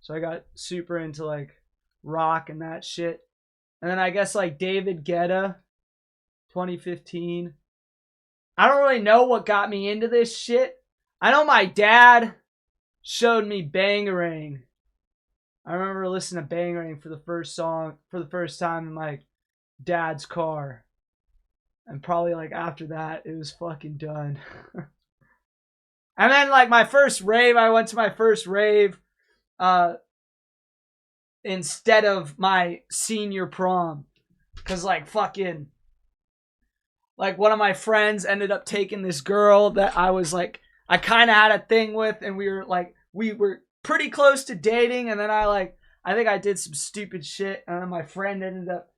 So I got super into like rock and that shit. And then I guess like David Guetta, 2015. I don't really know what got me into this shit. I know my dad showed me Bangarang. I remember listening to Bangarang for the first time in my dad's car. And probably like after that, it was fucking done. And then like my first rave, I went to my first rave instead of my senior prom. Because like fucking, like one of my friends ended up taking this girl that I was like, I kind of had a thing with, and we were pretty close to dating, and then I think I did some stupid shit, and then my friend ended up,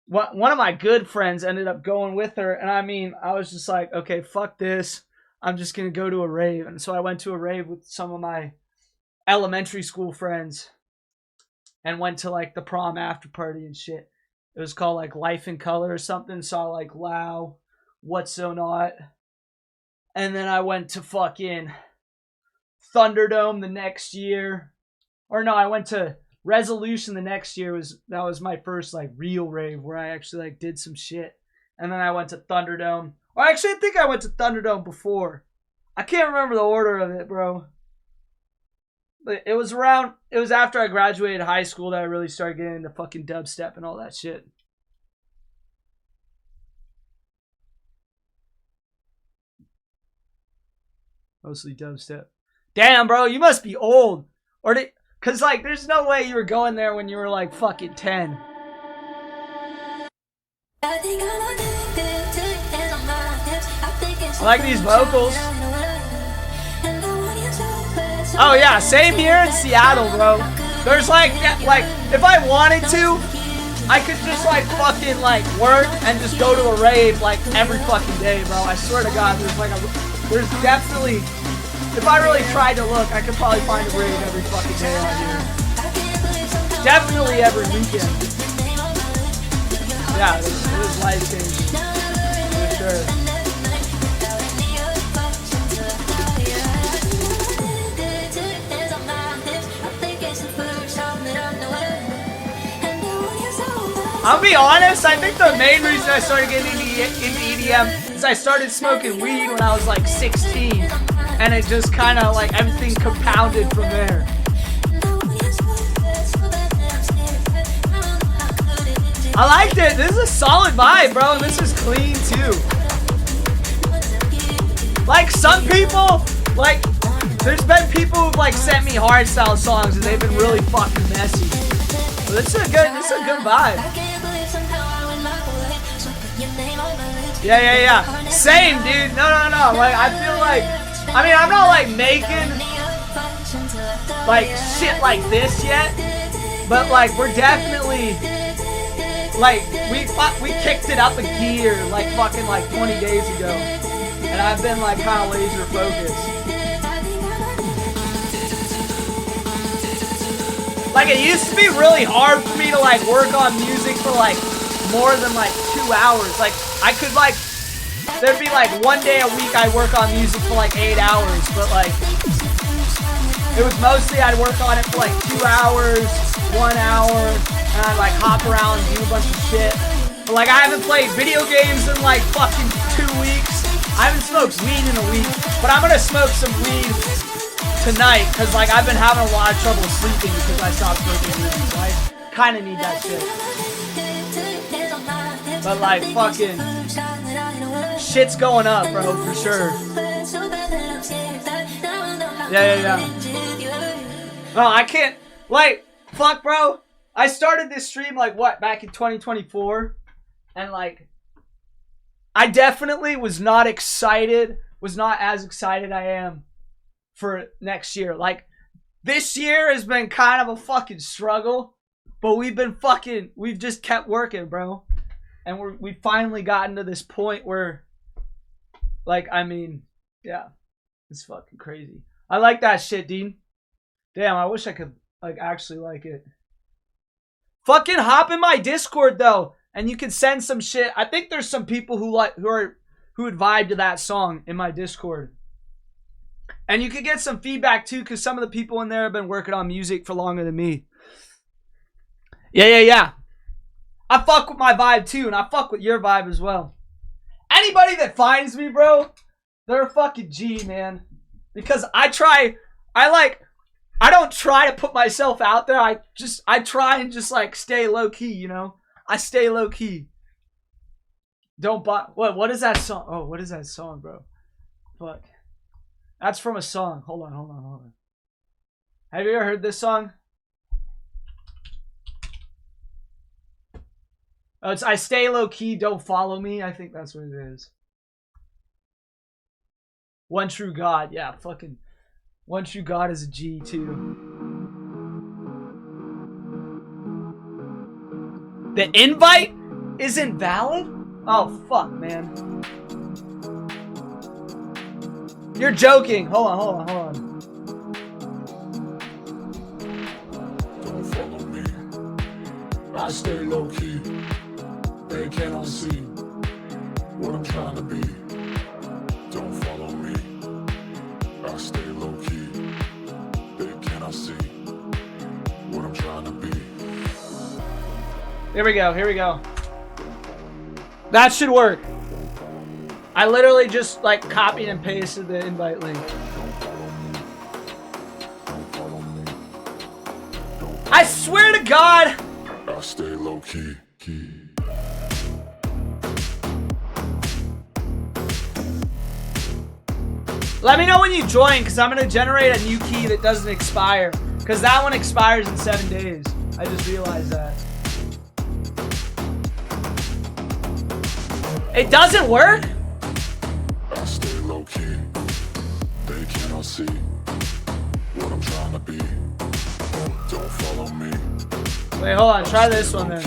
one of my good friends ended up going with her, and I mean, I was just like, okay, fuck this, I'm just gonna go to a rave. And so I went to a rave with some of my elementary school friends, and went to like the prom after party and shit. It was called like Life in Color or something. Saw like Lau, What's So Not. And then I went to fucking Thunderdome the next year. Or no, I went to Resolution the next year. That was my first like real rave where I actually like did some shit. And then I went to Thunderdome. Or actually I think I went to Thunderdome before. I can't remember the order of it, bro. But it was after I graduated high school that I really started getting into fucking dubstep and all that shit. Mostly dubstep. Damn, bro, you must be old. Cause like, there's no way you were going there when you were like fucking 10. I like these vocals. Oh yeah, same here in Seattle, bro. There's like if I wanted to, I could just like fucking like work and just go to a rave like every fucking day, bro. I swear to God, there's definitely, if I really tried to look, I could probably find a rave every fucking day out here. Definitely every weekend. Yeah, it was life-changing. For sure. I'll be honest, I think the main reason I started getting into EDM is I started smoking weed when I was like 16. And it just kind of like everything compounded from there. I liked it. This is a solid vibe, bro. And this is clean too. Like some people, like there's been people who've like sent me hardstyle songs and they've been really fucking messy. But this is a good vibe. Yeah. Same, dude. No. Like, I feel like, I mean, I'm not like making like shit like this yet, but like we're definitely like we kicked it up a gear like fucking like 20 days ago, and I've been like kind of laser focused. Like, it used to be really hard for me to like work on music for like more than like 2 hours. Like, I could like, there'd be like one day a week I work on music for like 8 hours, but like, it was mostly I'd work on it for like 2 hours, 1 hour, and I'd like hop around and do a bunch of shit. But like, I haven't played video games in like fucking 2 weeks. I haven't smoked weed in a week, but I'm gonna smoke some weed tonight, because like I've been having a lot of trouble sleeping because I stopped smoking weed, so I kind of need that shit. But like fucking shit's going up, bro, for sure. Yeah. No, I can't. Like, fuck, bro. I started this stream like what, back in 2024, and like I definitely was not as excited I am for next year. Like, this year has been kind of a fucking struggle, but we've just kept working, bro. And we've finally gotten to this point where, like, I mean, yeah, it's fucking crazy. I like that shit, Dean. Damn, I wish I could, like, actually like it. Fucking hop in my Discord, though, and you can send some shit. I think there's some people who would vibe to that song in my Discord. And you could get some feedback, too, because some of the people in there have been working on music for longer than me. Yeah. I fuck with my vibe, too, and I fuck with your vibe as well. Anybody that finds me, bro, they're a fucking G, man. Because I don't try to put myself out there. I try and just, like, stay low-key, you know? I stay low-key. Don't buy... What is that song? Oh, what is that song, bro? Fuck. That's from a song. Hold on. Have you ever heard this song? Oh, it's I Stay Low Key, Don't Follow Me. I think that's what it is. One True God. Yeah, fucking One True God is a G, too. The invite isn't valid? Oh, fuck, man. You're joking. Hold on. Don't follow me. I stay low key. They cannot see what I'm trying to be. Don't follow me. I stay low key. They cannot see what I'm trying to be. Here we go. That should work. I literally just like copied and pasted the invite link. I swear to God. I stay low key. Let me know when you join, because I'm going to generate a new key that doesn't expire. Because that one expires in 7 days. I just realized that. It doesn't work? I stay low key. They cannot see what I'm trying to be. Don't follow me. Wait, hold on. Try this one then.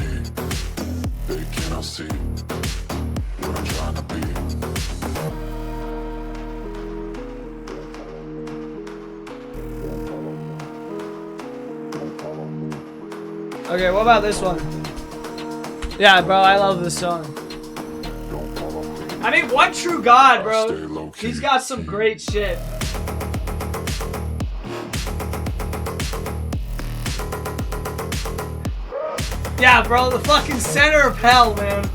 They cannot see what I'm trying to be. Okay, what about this one? Yeah, bro, I love this song. I mean, One True God, bro. He's got some great shit. Yeah, bro, the fucking center of hell, man.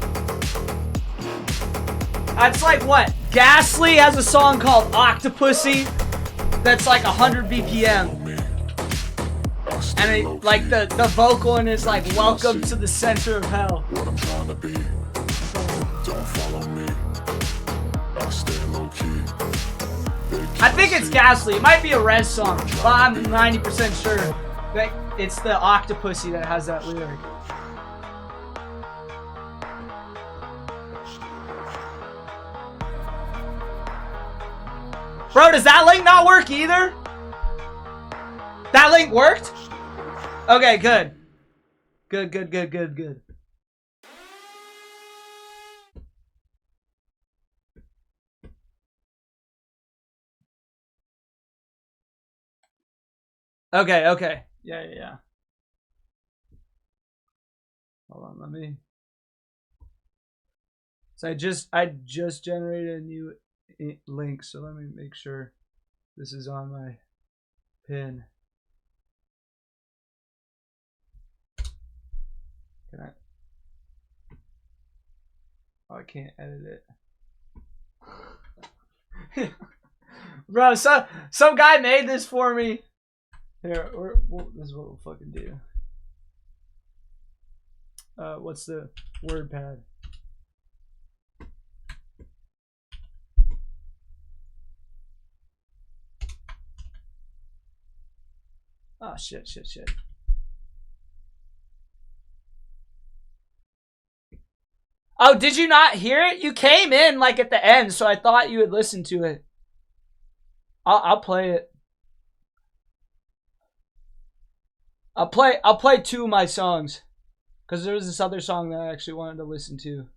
That's like what? Ghastly has a song called Octopussy that's like 100 BPM. And it, like the vocal in it is like, welcome to the center of hell. What I'm trying to be. Don't follow me. I stay low key. I think it's Ghastly. It might be a Rez song, but I'm 90% sure that it's the Octopussy that has that lyric. Bro, does that link not work either? That link worked? Okay, good. Good. Okay. Yeah. Hold on, let me. So I just generated a new link, so let me make sure this is on my pin. Can I? Oh, I can't edit it. Bro, some guy made this for me. Here, this is what we'll fucking do. What's the WordPad? Oh, shit. Oh, did you not hear it? You came in like at the end, so I thought you had listened to it. I'll play it. I'll play 2 of my songs. Because there was this other song that I actually wanted to listen to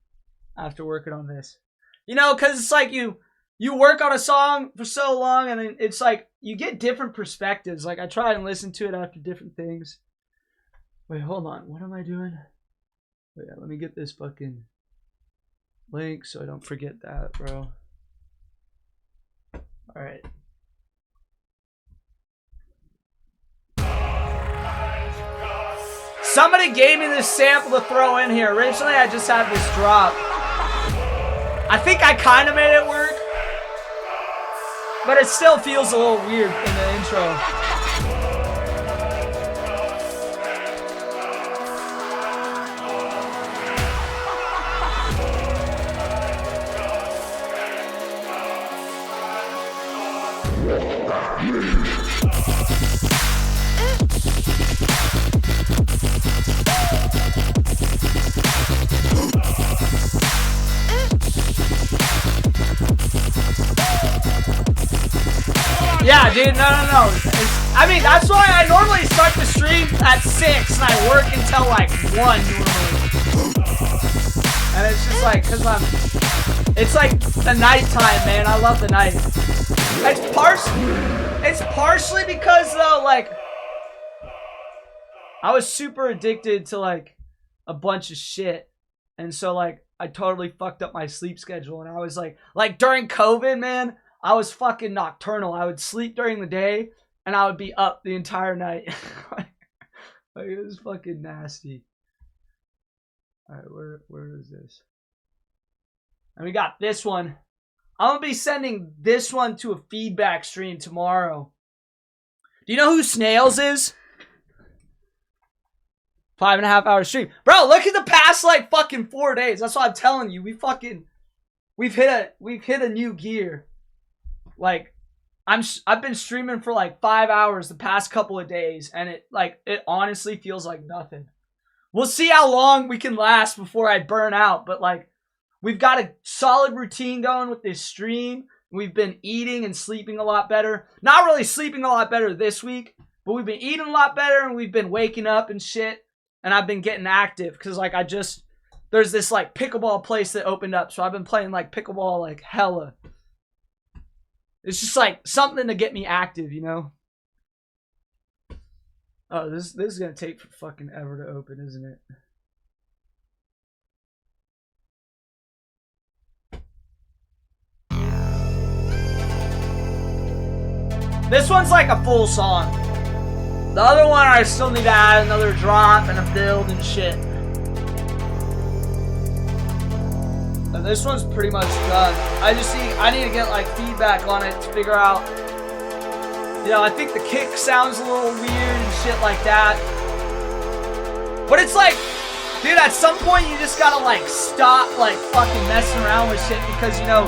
after working on this. You know, because it's like you work on a song for so long, and then it's like you get different perspectives. Like I try and listen to it after different things. Wait, hold on. What am I doing? Wait, let me get this fucking link so I don't forget that, bro. All right. Somebody gave me this sample to throw in here. Originally, I just had this drop. I think I kind of made it work, but it still feels a little weird in the intro. Yeah, dude, no. I mean, that's why I normally start the stream at 6 and I work until like 1 normally. And it's just like, it's like the nighttime, man. I love the night. It's partially because though, like, I was super addicted to like a bunch of shit. And so like, I totally fucked up my sleep schedule. And I was like during COVID, man, I was fucking nocturnal. I would sleep during the day and I would be up the entire night. Like, it was fucking nasty. Alright, where is this? And we got this one. I'm gonna be sending this one to a feedback stream tomorrow. Do you know who Snails is? 5.5 hour stream. Bro, look at the past like fucking 4 days. That's what I'm telling you. We've hit a new gear. Like, I've been streaming for like 5 hours the past couple of days, and it honestly feels like nothing. We'll see how long we can last before I burn out, but like, we've got a solid routine going with this stream. We've been eating and sleeping a lot better. Not really sleeping a lot better this week, but we've been eating a lot better, and we've been waking up and shit, and I've been getting active, because like there's this like pickleball place that opened up, so I've been playing like pickleball like hella. It's just like something to get me active, you know? Oh, this is gonna take fucking ever to open, isn't it? This one's like a full song. The other one I still need to add another drop and a build and shit. And this one's pretty much done. I need to get like feedback on it to figure out. You know, I think the kick sounds a little weird and shit like that. But it's like, dude, at some point you just gotta like stop like fucking messing around with shit, because you know,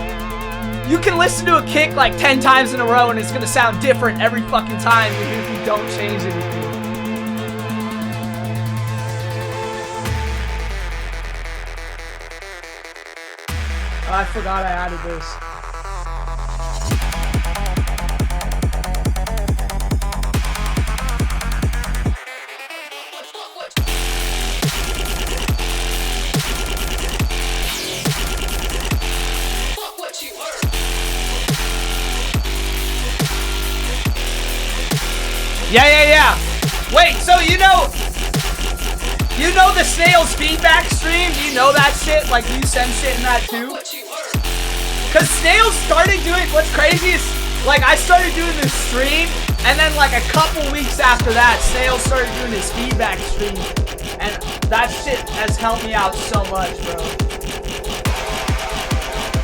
you can listen to a kick like 10 times in a row and it's gonna sound different every fucking time even if you don't change anything. I forgot I added this. Yeah. Wait, so you know the Snails feedback stream? You know that shit? Like, you send shit in that too? Because Snails started doing, what's crazy is, like, I started doing this stream, and then like a couple weeks after that, Snails started doing his feedback stream, and that shit has helped me out so much, bro.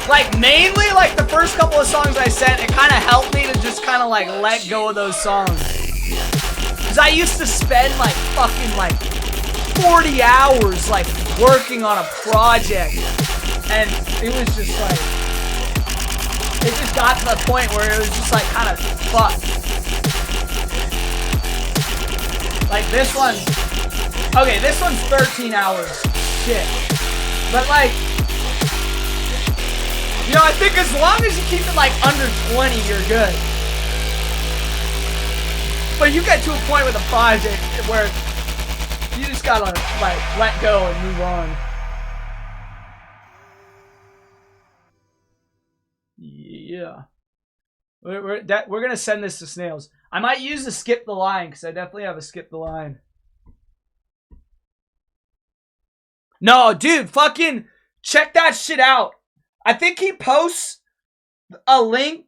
Like, mainly, like, the first couple of songs I sent, it kind of helped me to just kind of, like, let go of those songs. Because I used to spend, like, fucking, like, 40 hours, like, working on a project. And it was just, like, it just got to the point where it was just, like, kind of fucked. Like this one. Okay, this one's 13 hours. Shit. But like, you know, I think as long as you keep it like under 20, you're good. But you get to a point with a project where you just gotta like let go and move on. Yeah. We're gonna send this to Snails. I might use the skip the line because I definitely have a skip the line. No, dude, fucking check that shit out. I think he posts a link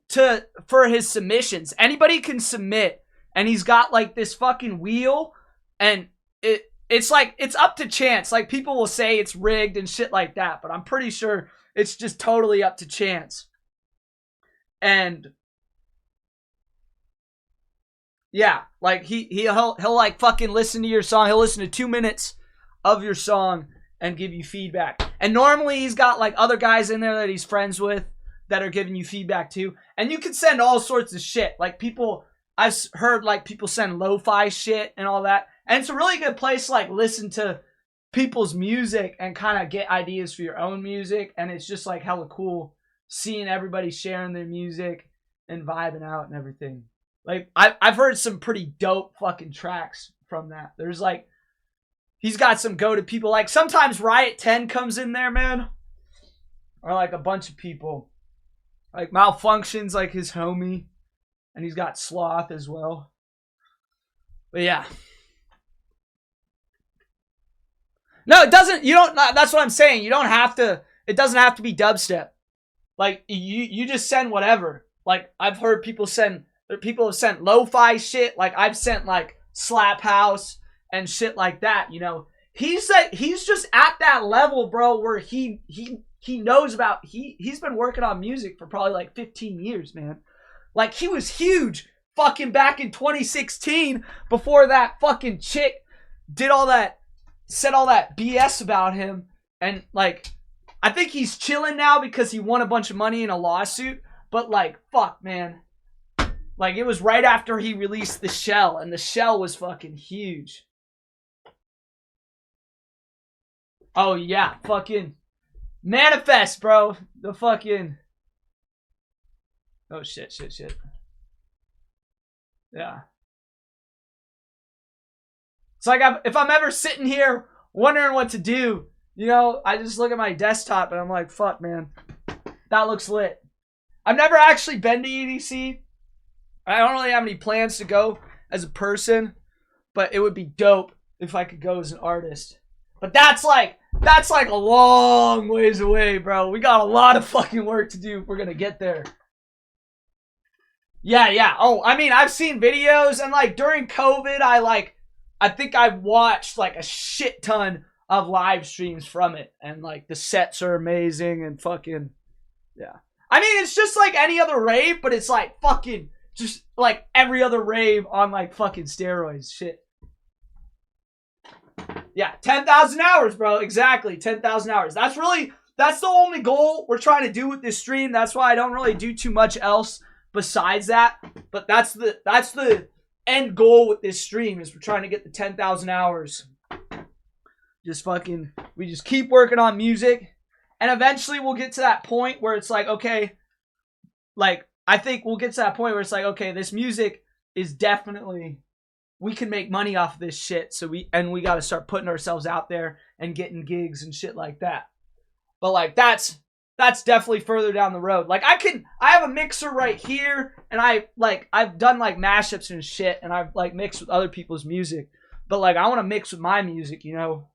for his submissions. Anybody can submit, and he's got like this fucking wheel, and it's like it's up to chance. Like people will say it's rigged and shit like that, but I'm pretty sure it's just totally up to chance. And yeah, like he'll like fucking listen to your song. He'll listen to 2 minutes of your song and give you feedback. And normally he's got like other guys in there that he's friends with that are giving you feedback too. And you can send all sorts of shit. Like people, I've heard like people send lo-fi shit and all that. And it's a really good place to like listen to people's music and kind of get ideas for your own music. And it's just like hella cool seeing everybody sharing their music and vibing out and everything. Like I've heard some pretty dope fucking tracks from that. There's like, he's got some go-to people. Like sometimes Riot 10 comes in there, man. Or like a bunch of people. Like Malfunction's like his homie. And he's got Sloth as well. But yeah. No, it doesn't, you don't, that's what I'm saying. You don't have to, it doesn't have to be dubstep. Like you just send whatever. Like I've heard people have sent lo-fi shit. Like I've sent like Slap House and shit like that, you know. He's just at that level, bro, where he knows about, he's been working on music for probably like 15 years, man. Like he was huge fucking back in 2016 before that fucking chick said all that BS about him. And like, I think he's chilling now because he won a bunch of money in a lawsuit. But like, fuck, man. Like it was right after he released The Shell, and The Shell was fucking huge. Oh yeah, fucking Manifest, bro. The fucking, oh shit. Yeah. It's like if I'm ever sitting here wondering what to do, you know, I just look at my desktop and I'm like, fuck, man, that looks lit. I've never actually been to EDC. I don't really have any plans to go as a person, but it would be dope if I could go as an artist. But that's like a long ways away, bro. We got a lot of fucking work to do if we're gonna get there. Yeah. Oh, I mean, I've seen videos, and like during COVID, I think I watched like a shit ton of live streams from it, and like the sets are amazing and fucking, yeah. I mean, it's just like any other rave, but it's like fucking just like every other rave on like fucking steroids. Shit. Yeah, 10,000 hours, bro. Exactly, 10,000 hours. That's the only goal we're trying to do with this stream. That's why I don't really do too much else besides that. But that's the end goal with this stream, is we're trying to get the 10,000 hours. We just keep working on music. And eventually we'll get to that point where it's like, okay, like, I think we'll get to that point where it's like, okay, this music is definitely, we can make money off of this shit. So we got to start putting ourselves out there and getting gigs and shit like that. But like, that's definitely further down the road. Like I have a mixer right here, and I've done like mashups and shit, and I've like mixed with other people's music. But like, I want to mix with my music, you know?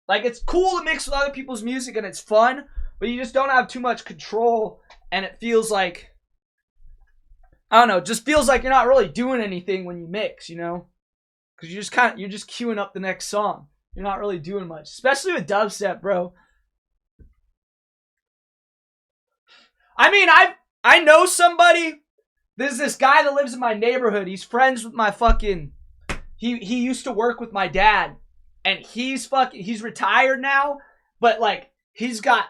Like, it's cool to mix with other people's music and it's fun, but you just don't have too much control, and it feels like, I don't know, it just feels like you're not really doing anything when you mix, you know? Because you're just queuing up the next song. You're not really doing much, especially with dubstep, bro. I mean, I know somebody, there's this guy that lives in my neighborhood. He's friends with my fucking, he used to work with my dad. And he's retired now, but like he's got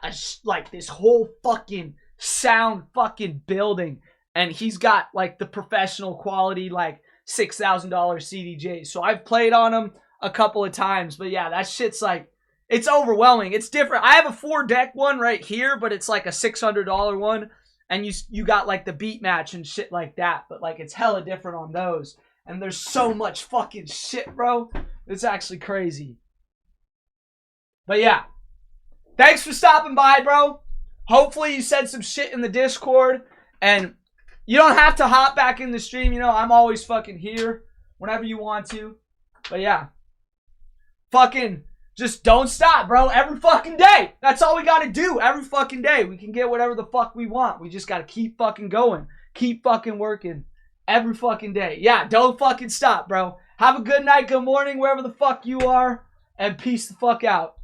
like this whole fucking sound fucking building, and he's got like the professional quality like $6,000 CDJs. So I've played on them a couple of times. But yeah, that shit's like, it's overwhelming. It's different. I have a 4-deck one right here, but it's like a $600 one. And you got like the beat match and shit like that. But like it's hella different on those. And there's so much fucking shit, bro. It's actually crazy. But yeah. Thanks for stopping by, bro. Hopefully you said some shit in the Discord. And you don't have to hop back in the stream. You know, I'm always fucking here whenever you want to. But yeah. Fucking just don't stop, bro. Every fucking day. That's all we gotta do. Every fucking day. We can get whatever the fuck we want. We just gotta keep fucking going. Keep fucking working. Every fucking day. Yeah, don't fucking stop, bro. Have a good night, good morning, wherever the fuck you are. And peace the fuck out.